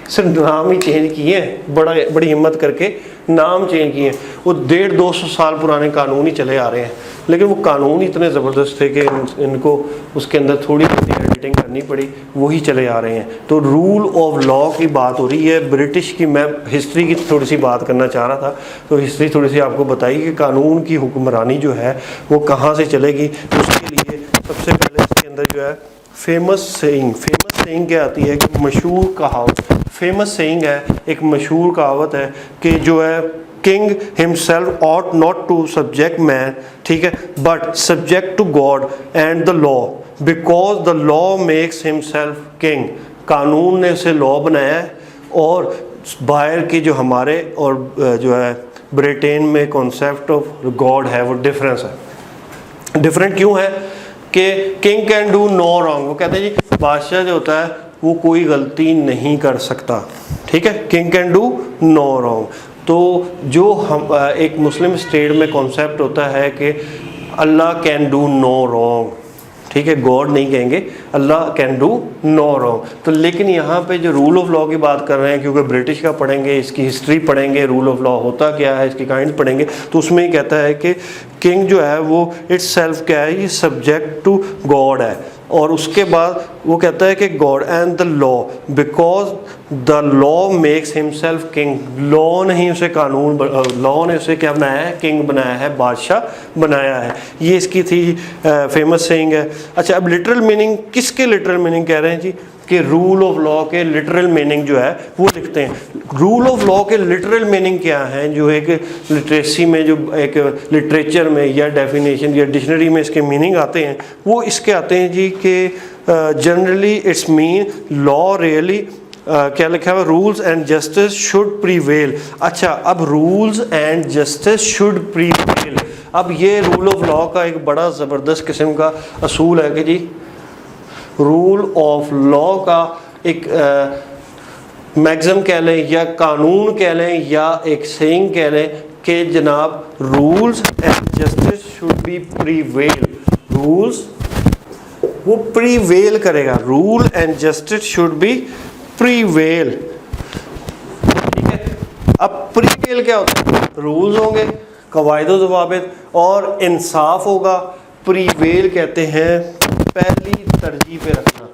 A: सिर्फ नाम ही चेंज किए हैं, बड़ी हिम्मत करके नाम चेंज किए हैं। वो 150-200 साल पुराने कानून ही चले आ रहे हैं, लेकिन वो कानून इतने ज़बरदस्त थे कि इनको उसके अंदर थोड़ी सी एडिटिंग करनी पड़ी, वही चले आ रहे हैं। तो रूल ऑफ लॉ की बात हो रही है ब्रिटिश की। मैं हिस्ट्री की थोड़ी सी बात करना चाह रहा था, तो हिस्ट्री थोड़ी सी आपको बताई कि कानून की हुक्मरानी जो है वो कहाँ से चलेगी। उसके लिए सबसे पहले इसके अंदर जो है फेमस सेइंग क्या आती है कि मशहूर कहावत, फेमस सेइंग है, एक मशहूर कहावत है कि जो है king himself ought not to subject man, ठीक है, but subject to God and the law because the law makes himself king. कानून ने उसे लॉ बनाया है और बाहर की जो हमारे और जो है ब्रिटेन में कॉन्सेप्ट ऑफ गॉड है वो डिफरेंट क्यों है कि king can do no wrong, वो कहते हैं जी बादशाह जो होता है वो कोई गलती नहीं कर सकता, ठीक है, king can do no wrong. तो जो हम एक मुस्लिम स्टेट में कॉन्सेप्ट होता है कि अल्लाह कैन डू नो रॉन्ग, ठीक है, गॉड नहीं कहेंगे, अल्लाह कैन डू नो रॉन्ग। तो लेकिन यहाँ पे जो रूल ऑफ लॉ की बात कर रहे हैं, क्योंकि ब्रिटिश का पढ़ेंगे, इसकी हिस्ट्री पढ़ेंगे, रूल ऑफ लॉ होता क्या है, इसकी काइंड पढ़ेंगे, तो उसमें ही कहता है कि किंग जो है वो इट्स सेल्फ क्या है, ये सब्जेक्ट टू गॉड है। और उसके बाद वो कहता है कि God and the law, because the law makes himself king, law नहीं उसे कानून, लॉ ने उसे क्या बनाया है, किंग बनाया है, बादशाह बनाया है। ये इसकी थी फेमस सेइंग है। अच्छा, अब लिटरल मीनिंग, किसके लिटरल मीनिंग कह रहे हैं जी, कि रूल ऑफ लॉ के लिटरल मीनिंग जो है वो लिखते हैं। रूल ऑफ लॉ के लिटरल मीनिंग क्या है, जो एक लिटरेसी में, जो एक लिटरेचर में या डेफिनेशन या डिक्शनरी में इसके मीनिंग आते हैं, वो इसके आते हैं जी कि generally it's mean law really क्या लिखा हुआ, rules and justice should prevail. अच्छा, अब rules and justice should prevail, अब ये रूल ऑफ लॉ का एक बड़ा ज़बरदस्त किस्म का असूल है कि जी रूल ऑफ लॉ का एक मैक्सिम कह लें या कानून कह लें या एक सेइंग कह लें कि जनाब rules and justice should be prevail, rules वो प्रीवेल करेगा, rule and justice should be prevail, ठीक है। अब प्रीवेल क्या होता है, रूल्स होंगे, कवायद व ज़वाबित और इंसाफ होगा। प्रीवेल कहते हैं पहली तरजीह पे रखना,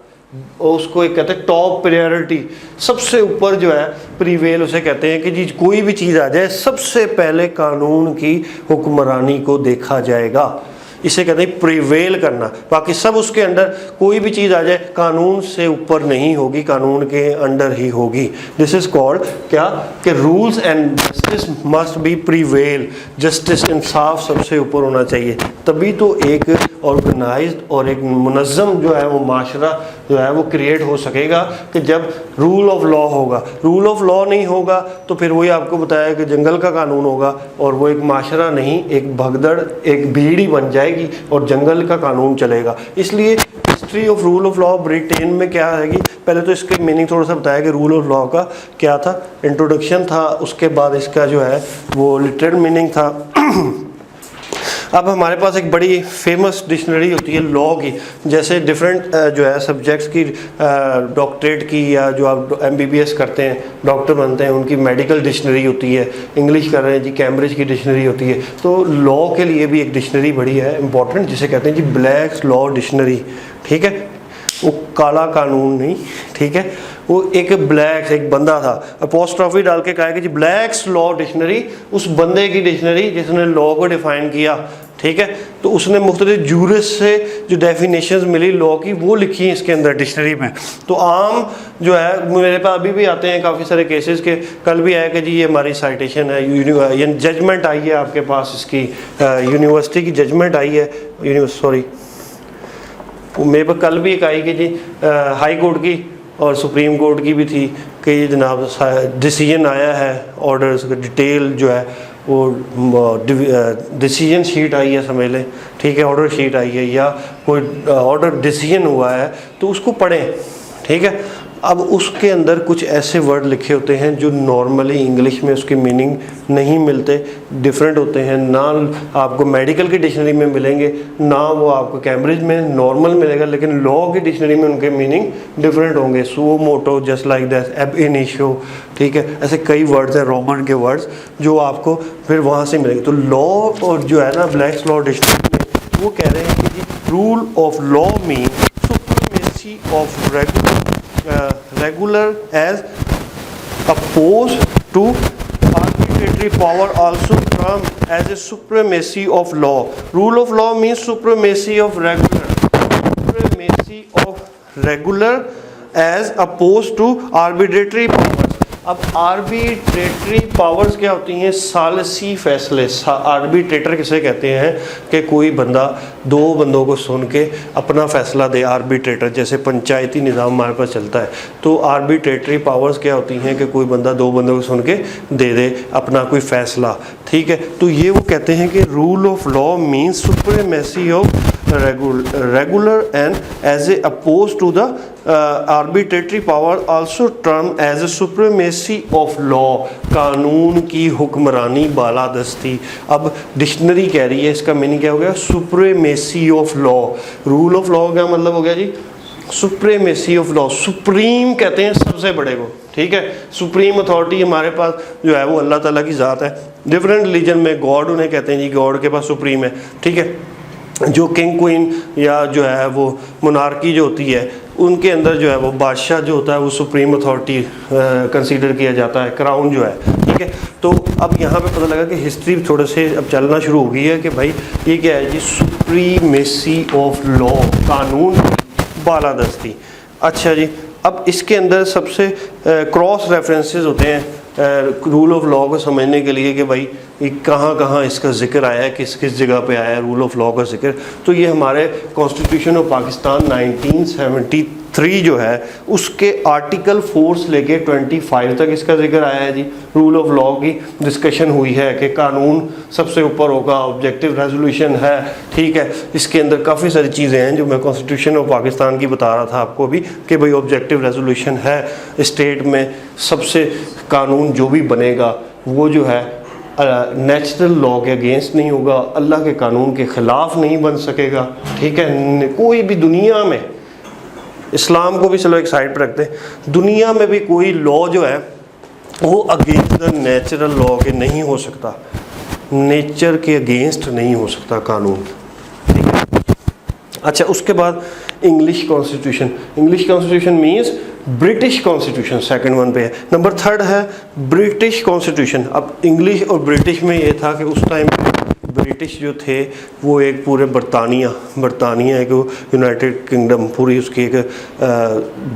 A: उसको एक कहते हैं टॉप प्रायोरिटी, सबसे ऊपर जो है प्रीवेल उसे कहते हैं कि जी कोई भी चीज़ आ जाए सबसे पहले कानून की हुक्मरानी को देखा जाएगा, इसे कहते हैं प्रीवेल करना। बाकी सब उसके अंडर, कोई भी चीज़ आ जाए कानून से ऊपर नहीं होगी, कानून के अंडर ही होगी। दिस इज़ कॉल्ड क्या, कि rules and justice must be prevail, justice इंसाफ सबसे ऊपर होना चाहिए, तभी तो एक ऑर्गेनाइज्ड और एक मुनज़्ज़म जो है वो माशरा जो है वो क्रिएट हो सकेगा, कि जब रूल ऑफ लॉ होगा। रूल ऑफ लॉ नहीं होगा तो फिर वही आपको बताया कि जंगल का कानून होगा और वो एक माशरा नहीं, एक भगदड़, एक भीड़ ही बन जाएगी और जंगल का कानून चलेगा। इसलिए history of rule of law Britain में क्या आएगी, पहले तो इसके मीनिंग थोड़ा सा बताया कि रूल ऑफ लॉ का क्या था, इंट्रोडक्शन था, उसके बाद इसका जो है वो लिटरल मीनिंग था। अब हमारे पास एक बड़ी फेमस डिक्शनरी होती है लॉ की, जैसे डिफरेंट जो है सब्जेक्ट्स की, डॉक्टरेट की या जो आप MBBS करते हैं, डॉक्टर बनते हैं, उनकी मेडिकल डिक्शनरी होती है। इंग्लिश कर रहे हैं जी, कैम्ब्रिज की डिक्शनरी होती है। तो लॉ के लिए भी एक डिक्शनरी बड़ी है इंपॉर्टेंट, जिसे कहते हैं जी ब्लैक्स लॉ डिक्शनरी, ठीक है, वो काला कानून नहीं, ठीक है, वो एक ब्लैक्स, एक बंदा था, अपोस्ट्रॉफी डाल के कहा कि जी ब्लैक्स लॉ डिक्शनरी, उस बंदे की डिक्शनरी जिसने लॉ को डिफाइन किया, ठीक है। तो उसने मुख्तलिफ जूरिस से जो डेफिनेशंस मिली लॉ की वो लिखी हैं इसके अंदर डिक्शनरी में। तो आम जो है मेरे पास अभी भी आते हैं काफ़ी सारे केसेस के, कल भी आया कि जी ये हमारी साइटेशन है, ये जजमेंट आई है आपके पास, इसकी यूनिवर्सिटी की जजमेंट आई है, सॉरी मेरे पास कल भी एक आई कि जी हाई कोर्ट की और सुप्रीम कोर्ट की भी थी कि जनाब डिसीजन आया है, ऑर्डर्स डिटेल जो है वो डिसीजन शीट आई है समझ लें, ठीक है, ऑर्डर शीट आई है या कोई ऑर्डर डिसीजन हुआ है तो उसको पढ़ें, ठीक है। अब उसके अंदर कुछ ऐसे वर्ड लिखे होते हैं जो नॉर्मली इंग्लिश में उसकी मीनिंग नहीं मिलते, डिफरेंट होते हैं, ना आपको मेडिकल की डिक्शनरी में मिलेंगे, ना वो आपको कैम्ब्रिज में नॉर्मल मिलेगा, लेकिन लॉ की डिक्शनरी में उनके मीनिंग डिफरेंट होंगे। So motto, just like that, एब इनिशियो, ठीक है, ऐसे कई वर्ड्स हैं रोमन के वर्ड्स जो आपको फिर वहाँ से मिलेंगे। तो लॉ और जो है ना ब्लैक्स लॉ डिक्शनरी में वो कह रहे हैं कि जी rule of law mean supremacy of regular as opposed to arbitrary power, also termed as a supremacy of law. Rule of law means supremacy of regular as opposed to arbitrary powers. अब arbitrary powers क्या होती हैं? सालिसी फैसले। Arbitrator किसे कहते हैं? कि कोई बंदा दो बंदों को सुन के अपना फैसला दे। आर्बिट्रेटर, जैसे पंचायती निज़ाम हमारे पास चलता है, तो आर्बिट्रेटरी पावर्स क्या होती हैं कि कोई बंदा दो बंदों को सुन के दे दे अपना कोई फैसला, ठीक है। तो ये वो कहते हैं कि rule of law means supremacy of regular and as a oppose to the arbitrary power also term as a supremacy of law, कानून की हुक्मरानी बालादस्ती। अब डिक्शनरी कह रही है, इसका मीनिंग क्या हो गया? Supremacy of law. Rule of law का मतलब हो गया जी सुप्रीमेसी ऑफ लॉ। सुप्रीम कहते हैं सबसे बड़े को, ठीक है। सुप्रीम अथॉरिटी हमारे पास जो है वो अल्लाह ताला की ज़ात है। डिफरेंट रिलीजन में गॉड उन्हें कहते हैं जी, गॉड के पास सुप्रीम है, ठीक है। जो किंग क्वीन या जो है वो मोनार्की जो होती है, उनके अंदर जो है वो बादशाह जो होता है वो सुप्रीम अथॉरिटी कंसीडर किया जाता है, क्राउन जो है, ठीक है। तो अब यहाँ पे पता लगा कि हिस्ट्री थोड़े से अब चलना शुरू हो गई है कि भाई ये क्या है जी? सुप्रीमेसी ऑफ लॉ, कानून बालादस्ती। अच्छा जी, अब इसके अंदर सबसे क्रॉस रेफरेंसेस होते हैं रूल ऑफ लॉ को समझने के लिए कि भाई ये कहाँ कहाँ इसका जिक्र आया है, किस किस जगह पे आया है रूल ऑफ लॉ का जिक्र। तो ये हमारे कॉन्स्टिट्यूशन ऑफ पाकिस्तान 1973 जो है उसके आर्टिकल 4 से लेके 25 तक इसका जिक्र आया है जी। रूल ऑफ लॉ की डिस्कशन हुई है कि कानून सबसे ऊपर होगा, ऑब्जेक्टिव रेजोल्यूशन है, ठीक है। इसके अंदर काफ़ी सारी चीज़ें हैं जो मैं कॉन्स्टिट्यूशन ऑफ पाकिस्तान की बता रहा था आपको भी कि भाई ऑब्जेक्टिव रेजोल्यूशन है, स्टेट में सबसे कानून जो भी बनेगा वो जो है नेचुरल लॉ के अगेंस्ट नहीं होगा, अल्लाह के कानून के ख़िलाफ़ नहीं बन सकेगा, ठीक है। कोई भी दुनिया में, इस्लाम को भी चलो एक साइड पर रखते हैं, दुनिया में भी कोई लॉ जो है वो अगेंस्ट द नेचुरल लॉ के नहीं हो सकता, नेचर के अगेंस्ट नहीं हो सकता कानून, ठीक है। अच्छा, उसके बाद English constitution. English constitution means British constitution, second one पे है। नंबर थर्ड है ब्रिटिश कॉन्स्टिट्यूशन। अब इंग्लिश और ब्रिटिश में ये था कि उस टाइम ब्रिटिश जो थे वो एक पूरे बरतानिया एक यूनाइटेड किंगडम, पूरी उसकी एक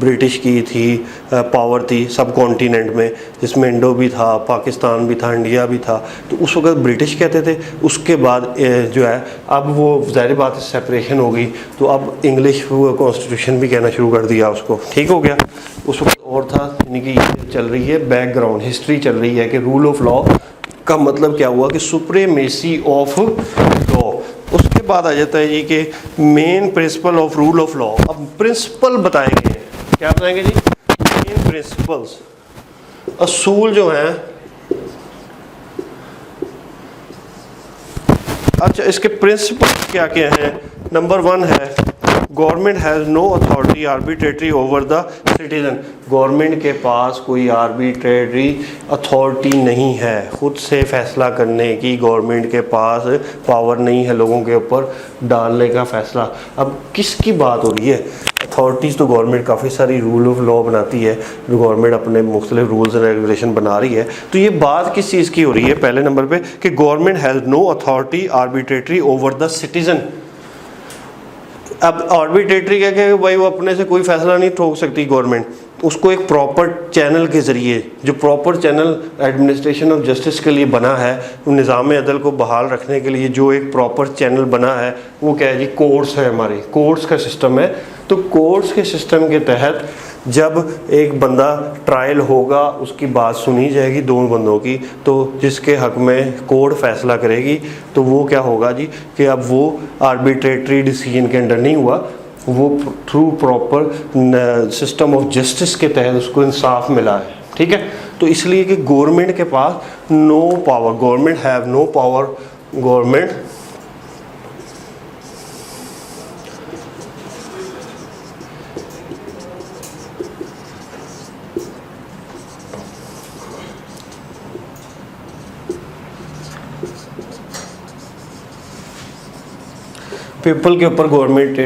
A: ब्रिटिश की थी पावर थी सब कॉन्टिनेंट में, जिसमें इंडो भी था, पाकिस्तान भी था, इंडिया भी था। तो उस वक्त ब्रिटिश कहते थे। उसके बाद जो है अब वो ज़ाहिर बात है सेपरेशन हो गई, तो अब इंग्लिश कॉन्स्टिट्यूशन भी कहना शुरू कर दिया उसको, ठीक हो गया। उस वक्त और था, यानी कि चल रही है बैकग्राउंड हिस्ट्री चल रही है कि रूल ऑफ लॉ का मतलब क्या हुआ कि सुप्रीमेसी ऑफ लॉ। उसके बाद आ जाता है जी कि main principle of rule of law. अब प्रिंसिपल बताएंगे, क्या बताएंगे जी? मेन प्रिंसिपल्स, असूल जो हैं। अच्छा, इसके प्रिंसिपल क्या क्या हैं? नंबर 1 है government has no authority arbitrary over the citizen. Government के पास कोई आर्बिट्रेटरी अथॉरिटी नहीं है, खुद से फैसला करने की गवर्नमेंट के पास पावर नहीं है लोगों के ऊपर डालने का फैसला। अब किसकी बात हो रही है? अथॉरिटीज़ तो गवर्नमेंट काफ़ी सारी रूल ऑफ लॉ बनाती है, जो गवर्नमेंट अपने मुख्तलिफ रूल्स एंड रेगुलेशन बना रही है। तो ये बात किस चीज़ की हो रही है? पहले नंबर पे कि government has no authority arbitrary over the citizen. अब आर्बिट्रेटरी क्या कि भाई वो अपने से कोई फैसला नहीं ठोक सकती गवर्नमेंट, उसको एक प्रॉपर चैनल के ज़रिए, जो proper channel administration of justice के लिए बना है, निज़ाम अदल को बहाल रखने के लिए जो एक प्रॉपर चैनल बना है वो क्या है जी? कोर्ट्स है, हमारे कोर्ट्स का सिस्टम है। तो कोर्ट्स के सिस्टम के तहत जब एक बंदा ट्रायल होगा, उसकी बात सुनी जाएगी दो बंदों की, तो जिसके हक में कोर्ट फैसला करेगी तो वो क्या होगा जी कि अब वो आर्बिट्रेटरी डिसीजन के अंडर नहीं हुआ, वो through proper system of justice के तहत उसको इंसाफ मिला है, ठीक है। तो इसलिए कि गवर्नमेंट के पास no power, government have no power, government people के ऊपर गवर्नमेंट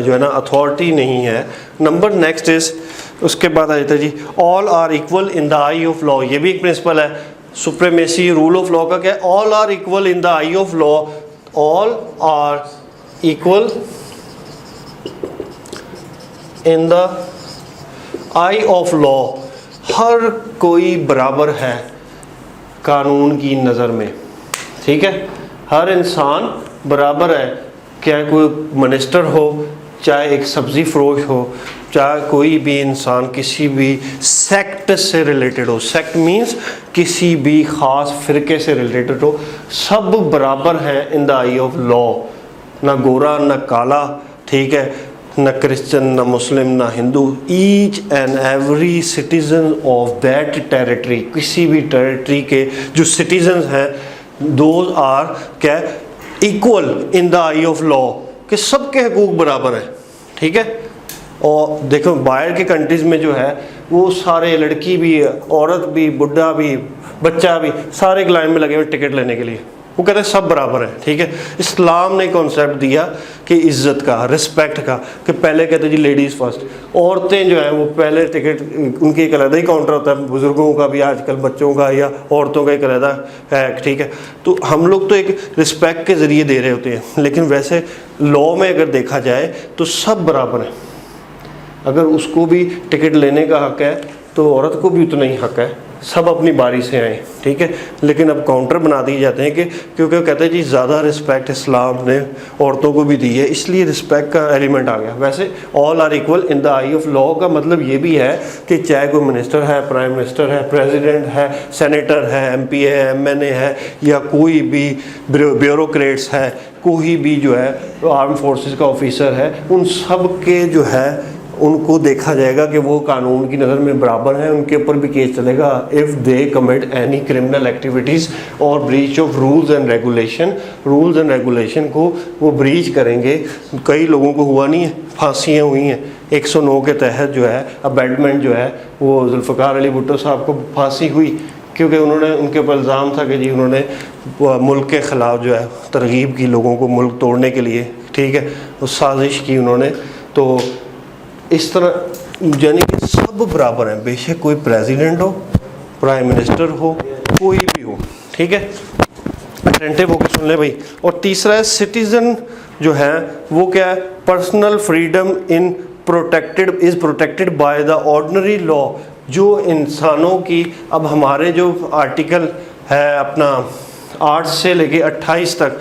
A: जो है ना अथॉरिटी नहीं है। नंबर नेक्स्ट इज, उसके बाद आ जाता है जी all are equal in the eye of law. ये भी एक प्रिंसिपल है सुप्रीमेसी रूल ऑफ लॉ का, क्या है? All are equal in the eye of law, all are equal in the eye of law. हर कोई बराबर है कानून की नज़र में, ठीक है, हर इंसान बराबर है, चाहे कोई मिनिस्टर हो, चाहे एक सब्ज़ी फरोश हो, चाहे कोई भी इंसान किसी भी सेक्ट से रिलेटेड हो, सेक्ट मीन्स किसी भी ख़ास फ़िरके से रिलेटेड हो, सब बराबर हैं इन द आई ऑफ लॉ, ना गोरा ना काला, ठीक है, ना क्रिश्चियन ना मुस्लिम ना Hindu, each and every citizen of that territory, किसी भी टेरिटरी के जो सिटीजन्स हैं दोज आर क्या equal in the eye of law, कि सबके हकूक़ बराबर हैं, ठीक है। और देखो बाहर के कंट्रीज़ में जो है वो सारे लड़की भी, औरत भी, बुढ़ा भी, बच्चा भी, सारे एक लाइन में लगे हुए टिकट लेने के लिए, वो कहते हैं सब बराबर है, ठीक है। इस्लाम ने कॉन्सेप्ट दिया कि इज़्ज़त का, रिस्पेक्ट का, कि पहले कहते जी लेडीज़ फर्स्ट, औरतें जो हैं वो पहले टिकट, उनकी एक अलग ही काउंटर होता है, बुज़ुर्गों का भी आजकल, बच्चों का या औरतों का एक अलग है, ठीक है। तो हम लोग तो एक रिस्पेक्ट के ज़रिए दे रहे होते हैं, लेकिन वैसे लॉ में अगर देखा जाए तो सब बराबर हैं। अगर उसको भी टिकट लेने का हक़ है तो औरत को भी उतना ही हक़ है, सब अपनी बारी से आए, ठीक है। लेकिन अब काउंटर बना दिए जाते हैं कि क्योंकि कहते हैं जी ज़्यादा रिस्पेक्ट इस्लाम ने औरतों को भी दी है, इसलिए रिस्पेक्ट का एलिमेंट आ गया। वैसे all are equal in the eye of law का मतलब ये भी है कि चाहे कोई मिनिस्टर है, प्राइम मिनिस्टर है, प्रेसिडेंट है, सेनेटर है, MP है, MNA है, या कोई भी ब्यूरोक्रेट्स है, कोई भी जो है आर्म फोर्सेस का ऑफिसर है, उन सब के जो है उनको देखा जाएगा कि वो कानून की नज़र में बराबर हैं, उनके ऊपर भी केस चलेगा if they commit any criminal activities और breach of rules and regulation को वो ब्रीच करेंगे। कई लोगों को हुआ नहीं है, फांसियाँ हुई हैं 109 के तहत जो है अबेटमेंट जो है, वो जुल्फ़िकार अली भुट्टो साहब को फांसी हुई क्योंकि उन्होंने, उनके ऊपर इल्ज़ाम था कि जी उन्होंने मुल्क के ख़िलाफ़ जो है तरगीब की लोगों को मुल्क तोड़ने के लिए, ठीक है, उस साजिश की उन्होंने। तो इस तरह यानी कि सब बराबर हैं, बेशक कोई प्रेसिडेंट हो, प्राइम मिनिस्टर हो, कोई भी हो, ठीक है। अटेंटिव होकर सुन ले भाई। और तीसरा है सिटीज़न जो है वो क्या है, personal freedom in is protected by the ordinary law, जो इंसानों की, अब हमारे जो आर्टिकल है अपना 8 से लेके 28 तक,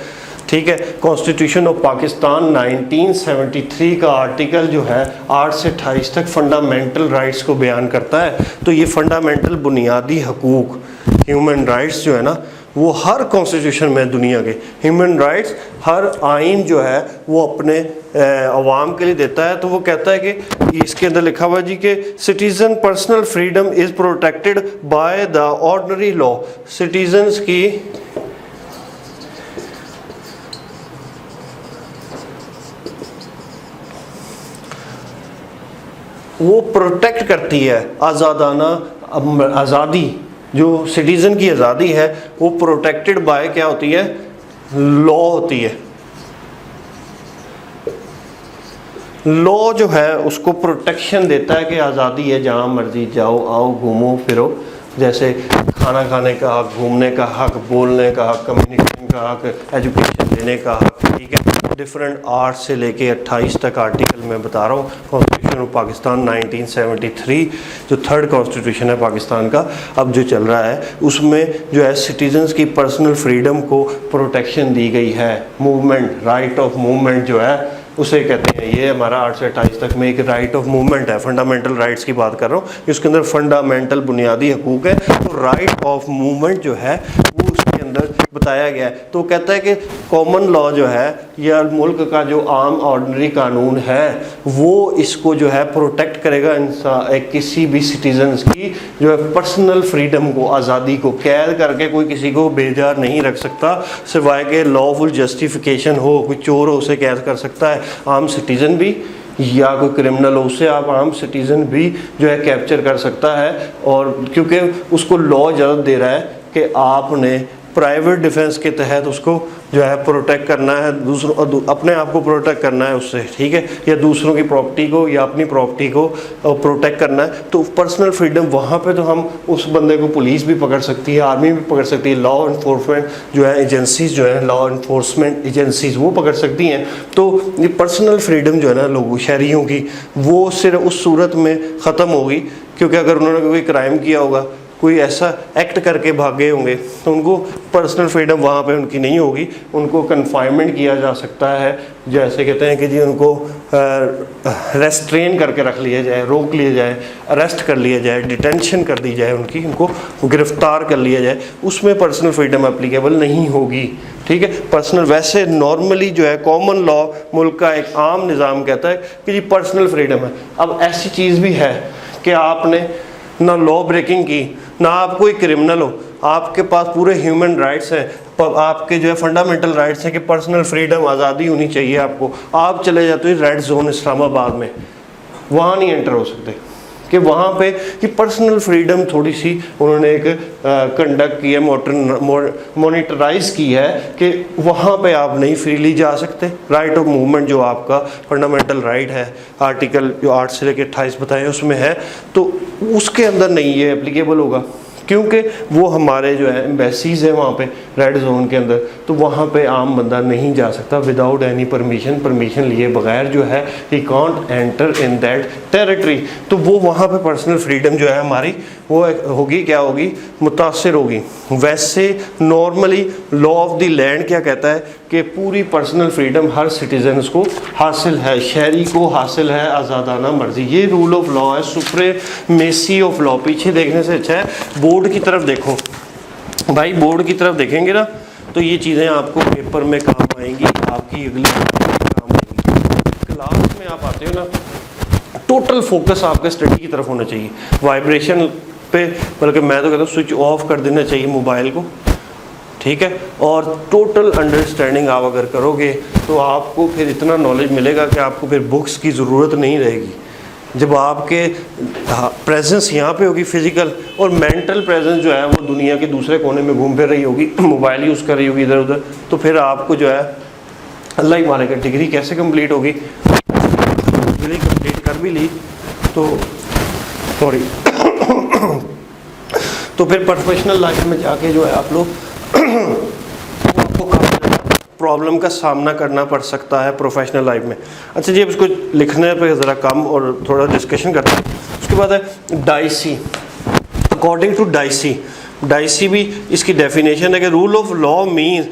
A: ठीक है, कॉन्स्टिट्यूशन ऑफ पाकिस्तान 1973 का आर्टिकल जो है 8 से 28 तक फंडामेंटल राइट्स को बयान करता है। तो ये फंडामेंटल बुनियादी हकूक़, ह्यूमन राइट्स जो है ना, वो हर कॉन्स्टिट्यूशन में दुनिया के ह्यूमन राइट्स, हर आइन जो है वो अपने अवाम के लिए देता है। तो वो कहता है कि इसके अंदर लिखा हुआ जी कि citizen personal freedom is protected by the ordinary law, citizens की वो प्रोटेक्ट करती है आज़ादाना आज़ादी, जो सिटीज़न की आज़ादी है वो प्रोटेक्टेड बाय क्या होती है, लॉ होती है। लॉ जो है उसको प्रोटेक्शन देता है कि आज़ादी है, जहाँ मर्जी जाओ आओ घूमो फिरो, जैसे खाना खाने का हक, घूमने का हक, बोलने का हक, कम्युनिकेशन का हक, एजुकेशन लेने का हक, ठीक है। डिफरेंट 8 से लेके 28 तक आर्टिकल मैं बता रहा हूँ। कॉन्स्टिट्यूशन ऑफ पाकिस्तान 1973 जो 3rd कॉन्स्टिट्यूशन है पाकिस्तान का अब जो चल रहा है, उसमें जो है सिटीजन्स की पर्सनल फ्रीडम को प्रोटेक्शन दी गई है। मूवमेंट, राइट ऑफ मूवमेंट जो है उसे कहते हैं, ये हमारा 8 से 28 तक में एक राइट ऑफ मूवमेंट है, फंडामेंटल राइट्स की बात कर रहा हूँ, इसके अंदर फंडामेंटल बुनियादी हकूक़ है। तो राइट ऑफ मूवमेंट जो है वो उसके अंदर बताया गया है। तो कहता है कि कॉमन लॉ जो है या मुल्क का जो आम ऑर्डिनरी कानून है वो इसको जो है प्रोटेक्ट करेगा किसी भी सिटीजन्स की जो है पर्सनल फ्रीडम को, आज़ादी को। कैद करके कोई किसी को बेजार नहीं रख सकता सिवाय के लॉफुल जस्टिफिकेशन हो, कोई चोर हो उसे कैद कर सकता है, आम सिटीज़न भी, या कोई क्रिमिनल हो उससे आप आम सिटीज़न भी जो है कैप्चर कर सकता है। और क्योंकि उसको लॉ इजाज़त दे रहा है कि आपने प्राइवेट डिफेंस के तहत उसको जो है प्रोटेक्ट करना है, दूसरों अपने आप को प्रोटेक्ट करना है उससे, ठीक है, या दूसरों की प्रॉपर्टी को या अपनी प्रॉपर्टी को प्रोटेक्ट करना है। तो पर्सनल फ्रीडम वहाँ पे तो हम उस बंदे को पुलिस भी पकड़ सकती है, आर्मी भी पकड़ सकती है, लॉ इन्फोर्समेंट जो है एजेंसीज जो है लॉ इन्फोर्समेंट एजेंसीज वो पकड़ सकती हैं। तो ये पर्सनल फ्रीडम जो है ना लोगों शहरियों की, वो सिर्फ उस सूरत में ख़त्म होगी क्योंकि अगर उन्होंने कोई क्राइम किया होगा, कोई ऐसा एक्ट करके भागे होंगे, तो उनको पर्सनल फ्रीडम वहाँ पे उनकी नहीं होगी, उनको कन्फाइनमेंट किया जा सकता है, जैसे कहते हैं कि जी उनको रेस्ट्रेन करके रख लिया जाए, रोक लिया जाए, अरेस्ट कर लिया जाए, डिटेंशन कर दी जाए उनकी, उनको गिरफ्तार कर लिया जाए, उसमें पर्सनल फ्रीडम एप्लीकेबल नहीं होगी, ठीक है। पर्सनल वैसे नॉर्मली जो है कॉमन लॉ मुल्क का एक आम निज़ाम कहता है कि जी पर्सनल फ्रीडम है। अब ऐसी चीज़ भी है कि आपने ना लॉ ब्रेकिंग की, ना आप कोई क्रिमिनल हो, आपके पास पूरे ह्यूमन राइट्स हैं, आपके जो है फंडामेंटल राइट्स हैं कि पर्सनल फ्रीडम आज़ादी होनी चाहिए आपको, आप चले जाते हो रेड जोन इस्लामाबाद में, वहाँ नहीं एंटर हो सकते कि वहाँ पे कि पर्सनल फ्रीडम थोड़ी सी उन्होंने एक कंडक्ट की है, मॉनिटराइज की है कि वहाँ पे आप नहीं फ्रीली जा सकते। राइट ऑफ मूवमेंट जो आपका फंडामेंटल राइट है, आर्टिकल जो 8 से लेकर 28 बताए उसमें है, तो उसके अंदर नहीं ये एप्लीकेबल होगा क्योंकि वो हमारे जो है एम्बेसीज है वहाँ पे रेड जोन के अंदर, तो वहाँ पे आम बंदा नहीं जा सकता विदाउट एनी परमिशन लिए बगैर जो है he can't enter in that territory. तो वो वहाँ पे पर्सनल फ्रीडम जो है हमारी वो होगी, क्या होगी, मुतासर होगी। वैसे normally law of the land क्या कहता है कि पूरी पर्सनल फ्रीडम हर सिटीजन्स को हासिल है, शहरी को हासिल है आज़ादाना मर्जी। ये रूल ऑफ लॉ है, सुप्रीमेसी ऑफ लॉ। पीछे देखने से अच्छा है बोर्ड की तरफ देखो भाई, बोर्ड की तरफ देखेंगे ना तो ये चीज़ें आपको पेपर में काम आएंगी, आपकी अगली काम आएंगी। क्लास में आप आते हो ना, टोटल फोकस आपके स्टडी की तरफ होना चाहिए, वाइब्रेशन पे, बल्कि मैं तो कहता हूँ स्विच ऑफ कर देना चाहिए मोबाइल को, ठीक है। और टोटल अंडरस्टैंडिंग आप अगर करोगे तो आपको फिर इतना नॉलेज मिलेगा कि आपको फिर बुक्स की ज़रूरत नहीं रहेगी। जब आपके प्रेजेंस यहाँ पे होगी फिजिकल, और मेंटल प्रेजेंस जो है वो दुनिया के दूसरे कोने में घूम फिर रही होगी, मोबाइल यूज़ कर रही होगी इधर उधर, तो फिर आपको जो है अल्लाह ही मानेगा डिग्री कैसे कंप्लीट होगी। डिग्री कंप्लीट कर भी ली तो सॉरी तो फिर प्रोफेशनल लाइफ में जाके जो है आप लोग आपको प्रॉब्लम का सामना करना पड़ सकता है प्रोफेशनल लाइफ में। अच्छा जी, अब इसको लिखने पे ज़रा कम और थोड़ा डिस्कशन करते हैं। उसके बाद है डाइसी। अकॉर्डिंग टू डाइसी भी इसकी डेफिनेशन है कि rule of law means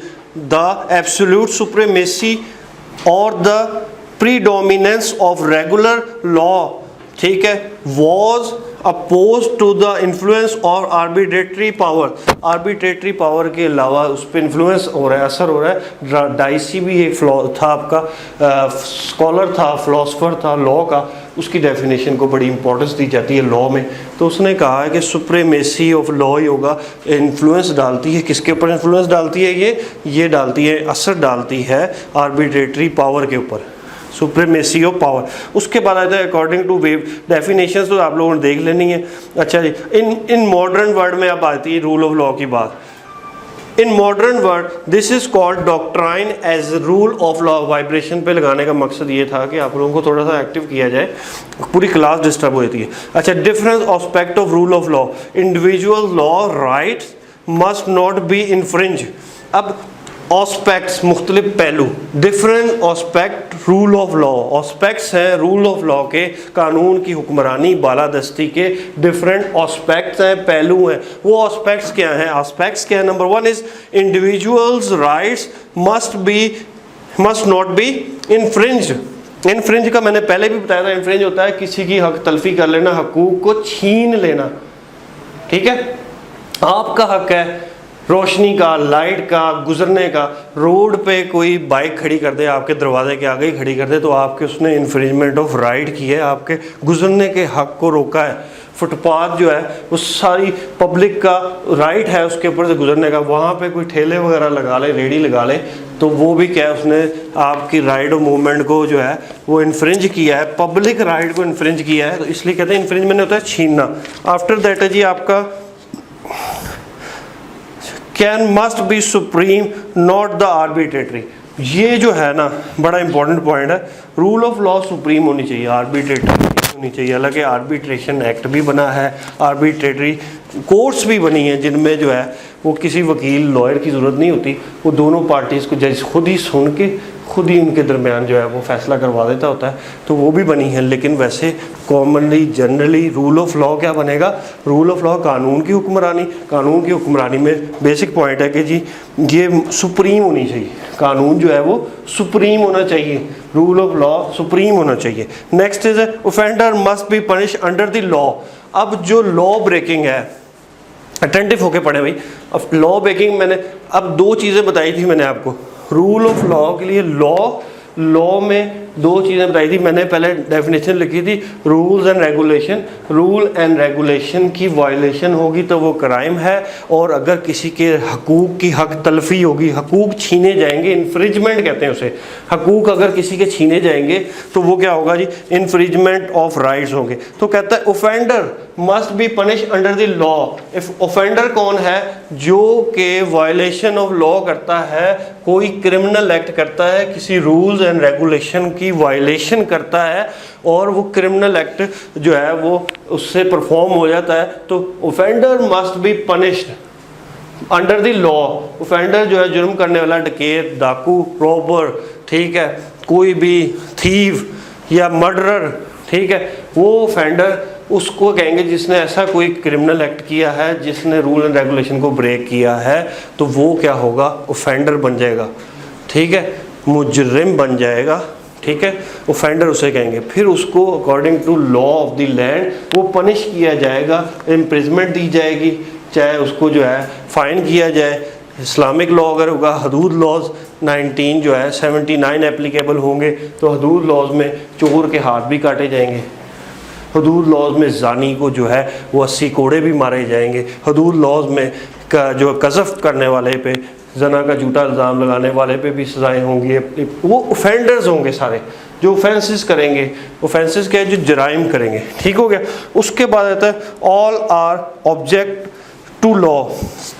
A: the absolute supremacy और the predominance of regular law, ठीक है, as opposed to the influence और आर्बिट्रेटरी पावर के अलावा उस पर इन्फ्लुएंस हो रहा है, असर हो रहा है। डाइसी भी एक था आपका स्कॉलर था, फिलोसफर था लॉ का, उसकी डेफिनेशन को बड़ी इंपॉर्टेंस दी जाती है लॉ में। तो उसने कहा है कि supremacy of law yoga influence डालती है, किसके ऊपर इन्फ्लुएंस डालती है, ये डालती है, असर डालती है आर्बिट्रेटरी पावर के ऊपर, सुप्रीमेसी ऑफ पावर। उसके बाद आता है अकॉर्डिंग टू वेव डेफिनेशंस, तो आप लोगों ने देख लेनी है। अच्छा जी, इन मॉडर्न वर्ड में अब आती है रूल ऑफ लॉ की बात। In modern word this is called doctrine as rule of law. Vibration पे लगाने का मकसद ये था कि आप लोगों को थोड़ा सा एक्टिव किया जाए, पूरी क्लास डिस्टर्ब होती है। अच्छा, different aspect of rule of law, individual law rights must not B infringe. अब ऑस्पेक्ट्स मुख्तलिफ पहलू, different aspect rule of law, aspects हैं रूल ऑफ लॉ के, कानून की हुक्मरानी बालादस्ती के डिफरेंट ऑस्पेक्ट्स हैं, पहलू हैं। वो ऑस्पेक्ट्स क्या हैं? ऑस्पेक्ट्स क्या है? Number 1 is individuals rights must not be infringed. Infringe का मैंने पहले भी बताया था, इन्फ्रिंज होता है किसी की हक तलफी कर लेना, हकूक को छीन लेना, ठीक है। आपका हक है रोशनी का, लाइट का, गुजरने का। रोड पे कोई बाइक खड़ी कर दे, आपके दरवाजे के आगे ही खड़ी कर दे, तो आपके उसने इन्फ्रिंजमेंट ऑफ राइट की है, आपके गुजरने के हक को रोका है। फुटपाथ जो है वो सारी पब्लिक का राइट है उसके ऊपर से गुजरने का। वहाँ पे कोई ठेले वगैरह लगा ले, रेडी लगा ले, तो वो भी क्या है, उसने आपकी राइट ऑफ मूवमेंट को जो है वो इन्फ्रिंज किया है, पब्लिक राइट को इन्फ्रिंज किया है। तो इसलिए कहते हैं इन्फ्रिंजमेंट होता है छीनना। आफ्टर दैट है जी आपका can must be supreme not the arbitrary. ये जो है ना बड़ा इंपॉर्टेंट पॉइंट है, रूल ऑफ लॉ सुप्रीम होनी चाहिए, आर्बिट्रेटरी होनी चाहिए। हालांकि आर्बिट्रेशन एक्ट भी बना है, आर्बिट्रेटरी कोर्ट्स भी बनी है जिनमें जो है वो किसी वकील लॉयर की ज़रूरत नहीं होती, वो दोनों पार्टीज़ को जज खुद ही सुन के खुद ही उनके दरमियान जो है वो फैसला करवा देता होता है, तो वो भी बनी है। लेकिन वैसे commonly generally rule of law क्या बनेगा, रूल ऑफ लॉ कानून की हुक्मरानी। कानून की हुक्मरानी में बेसिक पॉइंट है कि जी ये सुप्रीम होनी चाहिए, कानून जो है वो सुप्रीम होना चाहिए, रूल ऑफ लॉ सुप्रीम होना चाहिए। Next is offender must be punish under the law. अब जो लॉ ब्रेकिंग है, अटेंटिव होके पढ़े भाई, अब लॉ ब्रेकिंग मैंने अब दो चीज़ें बताई थी मैंने आपको रूल ऑफ लॉ के लिए। लॉ में दो चीज़ें बताई थी मैंने, पहले डेफिनेशन लिखी थी rules and regulation. Rule and regulation की वायलेशन होगी तो वो क्राइम है, और अगर किसी के हकूक़ की हक तलफी होगी, हकूक़ छीने जाएंगे, इन्फ्रिजमेंट कहते हैं उसे, हकूक़ अगर किसी के छीने जाएंगे तो वो क्या होगा जी, इन्फ्रिजमेंट ऑफ राइट्स होंगे। तो कहता है offender must be punish under the law. Offender कौन है, जो के वायलेशन ऑफ लॉ करता है, कोई क्रिमिनल एक्ट करता है, किसी रूल्स एंड रेगुलेशन की वायलेशन करता है और वो क्रिमिनल एक्ट जो है वो उससे परफॉर्म हो जाता है, तो offender must be punished under the law. Offender जो है जुर्म करने वाला, डकैत, डाकू, रॉबर, ठीक है, कोई भी थीव या मर्डरर, ठीक है, वो ऑफेंडर उसको कहेंगे जिसने ऐसा कोई क्रिमिनल एक्ट किया है, जिसने रूल एंड रेगुलेशन को ब्रेक किया है, तो वो क्या होगा, ऑफेंडर बन जाएगा, ठीक है, मुजरिम बन जाएगा, ठीक है, ऑफेंडर उसे कहेंगे। फिर उसको according to law of the land वो पनिश किया जाएगा, इम्प्रिजमेंट दी जाएगी, चाहे उसको जो है फाइन किया जाए। इस्लामिक लॉ अगर होगा, हदूद लॉज 19 जो है 79 एप्लीकेबल होंगे, तो हदूद लॉज में चोर के हाथ भी काटे जाएंगे, हदूद लॉज में जानी को जो है वो 80 कोड़े भी मारे जाएंगे, हदूद लॉज में जो कज़फ़ करने वाले पे, जना का झूठा इल्ज़ाम लगाने वाले पे भी सज़ाएँ होंगी। वो ऑफेंडर्स होंगे सारे जो ऑफेंसेस करेंगे। ऑफेंसेस क्या है, जो जराइम करेंगे, ठीक हो गया। उसके बाद आता है all are object to law.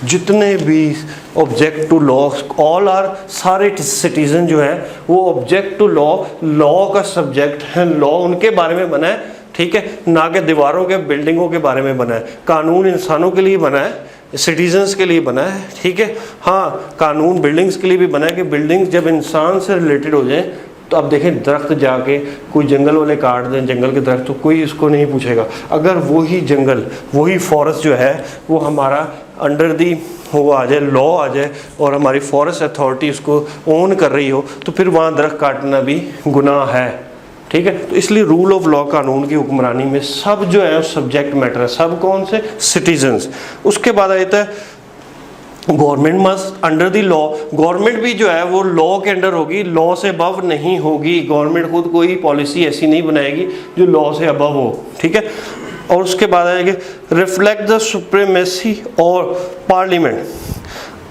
A: जितने भी object to law, all are सारे सिटीजन जो है वो ऑब्जेक्ट टू लॉ, लॉ का सब्जेक्ट है, लॉ उनके बारे में बना है, ठीक है, ना कि दीवारों के बिल्डिंगों के बारे में बना है। कानून इंसानों के लिए बना है, सिटीजन्स के लिए बना है, ठीक है। हाँ, कानून बिल्डिंग्स के लिए भी बना है कि बिल्डिंग्स जब इंसान से रिलेटेड हो जाए, तो अब देखें दरख्त जाके कोई जंगल वाले काट दें जंगल के दरख्त, तो कोई इसको नहीं पूछेगा। अगर वही जंगल, वही फॉरेस्ट जो है वो हमारा अंडर दी वो आ जाए, लॉ आ जाए, और हमारी फॉरेस्ट अथॉरिटी उसको ओन कर रही हो, तो फिर वहाँ दरख्त काटना भी गुनाह है, ठीक है। तो इसलिए रूल ऑफ लॉ, कानून की हुक्मरानी में सब जो है सब्जेक्ट मैटर है, सब कौन से, सिटीजन्स। उसके बाद आता है government must under the law. Government भी जो है वो लॉ के अंडर होगी, लॉ से अबव नहीं होगी। गवर्नमेंट खुद कोई पॉलिसी ऐसी नहीं बनाएगी जो लॉ से अबव हो, ठीक है। और उसके बाद आएगा रिफ्लेक्ट द सुप्रीमेसी और पार्लियामेंट।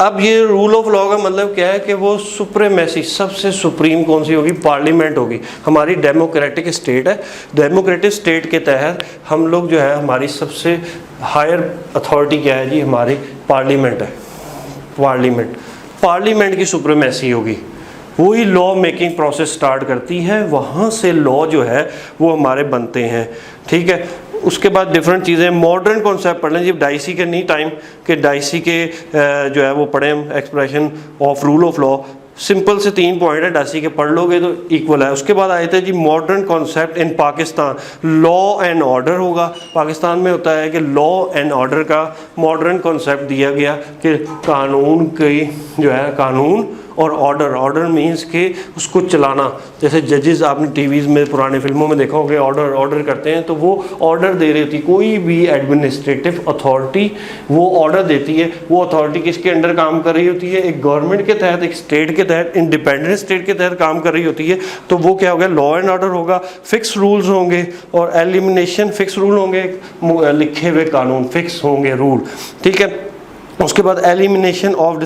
A: अब ये रूल ऑफ लॉ का मतलब क्या है कि वो सुप्रीमेसी, सबसे सुप्रीम कौन सी होगी, पार्लियामेंट होगी। हमारी डेमोक्रेटिक स्टेट है, डेमोक्रेटिक स्टेट के तहत हम लोग जो है हमारी सबसे हायर अथॉरिटी क्या है जी, हमारी पार्लियामेंट है। पार्लियामेंट की सुप्रीमेसी होगी, वही लॉ मेकिंग प्रोसेस स्टार्ट करती है, वहाँ से लॉ जो है वो हमारे बनते हैं, ठीक है। उसके बाद डिफरेंट चीज़ें, मॉडर्न कॉन्सेप्ट पढ़ लें, जब डाइसी के नहीं टाइम कि डाइसी के जो है वो पढ़ें expression of rule of law, simple से 3 पॉइंट है, डाइसी के पढ़ लोगे तो इक्वल है। उसके बाद आए थे जी modern concept in Pakistan, law and order होगा। पाकिस्तान में होता है कि लॉ एंड ऑर्डर का मॉडर्न कॉन्सेप्ट दिया गया कि कानून की जो है, कानून और ऑर्डर मींस के उसको चलाना। जैसे जजेस आपने टीवीज़ में पुराने फिल्मों में देखा होगा, ऑर्डर करते हैं, तो वो ऑर्डर दे रही होती है। कोई भी एडमिनिस्ट्रेटिव अथॉरिटी वो ऑर्डर देती है, वो अथॉरिटी किसके अंडर काम कर रही होती है, एक गवर्नमेंट के तहत, एक स्टेट के तहत, इंडिपेंडेंट स्टेट के तहत काम कर रही होती है। तो वो क्या होगा, लॉ एंड ऑर्डर होगा, फिक्स रूल्स होंगे, और एलिमिनेशन फिक्स रूल होंगे, लिखे हुए कानून फिक्स होंगे रूल, ठीक है। उसके बाद एलिमिनेशन ऑफ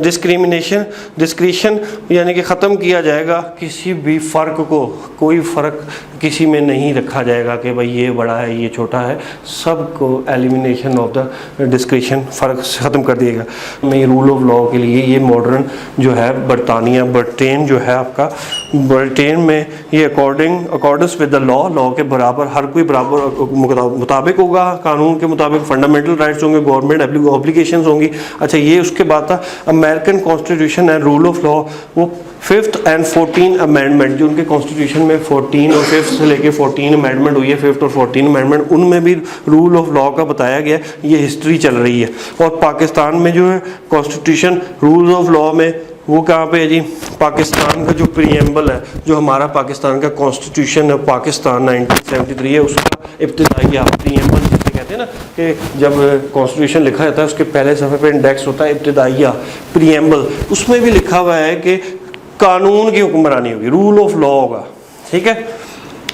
A: डिस्क्रिमिनेशन यानी कि ख़त्म किया जाएगा किसी भी फ़र्क को, कोई फ़र्क किसी में नहीं रखा जाएगा कि भाई ये बड़ा है ये छोटा है, सबको एलिमिनेशन ऑफ द डिस्क्रिशन फ़र्क ख़त्म कर दिएगा। मैं रूल ऑफ लॉ के लिए ये मॉडर्न जो है ब्रिटेन जो है आपका, ब्रिटेन में ये अकॉर्डेंस विद द लॉ के बराबर हर कोई बराबर मुताबिक होगा, कानून के मुताबिक फंडामेंटल राइट्स होंगे, गवर्नमेंट ऑब्लिगेशंस होंगी। अच्छा ये उसके बाद था American constitution and rule of law, वो 5th and 14th अमेंडमेंट जो उनके कॉन्स्टिट्यूशन में 14 और 5th से लेके 14 अमेंडमेंट हुई है, 5th और 14 अमेंडमेंट, उनमें भी रूल ऑफ लॉ का बताया गया। ये हिस्ट्री चल रही है। और पाकिस्तान में जो है कॉन्स्टिट्यूशन रूल ऑफ लॉ में वो कहाँ पे है जी, पाकिस्तान का जो प्रीएम्बल है, जो हमारा पाकिस्तान का कॉन्स्टिट्यूशन है पाकिस्तान 1973 है, उसका इब्तिदाइया प्रीएम्बल जिसे कहते हैं ना, कि जब कॉन्स्टिट्यूशन लिखा जाता है उसके पहले सफ़े पे इंडेक्स होता है इब्तिदाइया प्रीएम्बल, उसमें भी लिखा हुआ है कि कानून की हुक्मरानी होगी, रूल ऑफ लॉ होगा। ठीक है,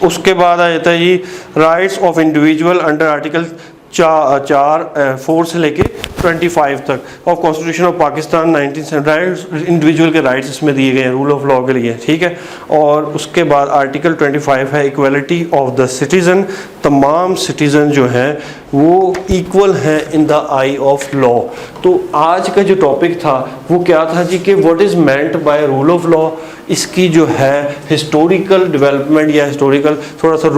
A: उसके बाद आ जाता है जी rights of individual under article 4 से लेके 25 तक of constitution of Pakistan 1970, individual के राइट्स इसमें दिए गए हैं रूल ऑफ लॉ के लिए। ठीक है, और उसके बाद आर्टिकल 25 है इक्वलिटी ऑफ द सिटीज़न, तमाम सिटीज़न जो हैं वो इक्वल हैं इन द आई ऑफ लॉ। तो आज का जो टॉपिक था वो क्या था जी कि what is meant by rule of law, इसकी जो है हिस्टोरिकल डेवलपमेंट या हिस्टोरिकल थोड़ा सा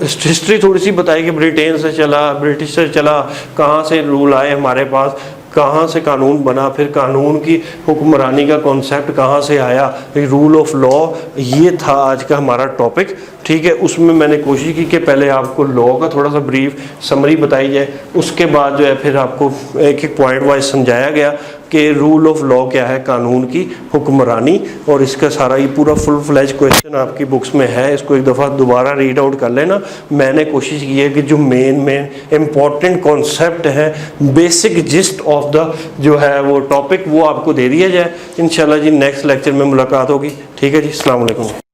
A: हिस्ट्री थोड़ी सी बताई कि ब्रिटेन से चला, ब्रिटिश से चला, कहाँ से रूल आए हमारे पास, कहाँ से कानून बना, फिर कानून की हुक्मरानी का कॉन्सेप्ट कहाँ से आया, रूल ऑफ लॉ, ये था आज का हमारा टॉपिक। ठीक है, उसमें मैंने कोशिश की कि पहले आपको लॉ का थोड़ा सा ब्रीफ समरी बताई जाए, उसके बाद जो है फिर आपको एक एक पॉइंट वाइज समझाया गया कि रूल ऑफ लॉ क्या है, कानून की हुक्मरानी, और इसका सारा ये पूरा फुल फ्लैज क्वेश्चन आपकी बुक्स में है, इसको एक दफ़ा दोबारा रीड आउट कर लेना। मैंने कोशिश की है कि जो मेन इम्पॉर्टेंट कॉन्सेप्ट है, बेसिक जिस्ट ऑफ द जो है वो टॉपिक वो आपको दे दिया जाए। इंशाल्लाह जी नेक्स्ट लेक्चर में मुलाकात होगी। ठीक है जी, अस्सलाम वालेकुम।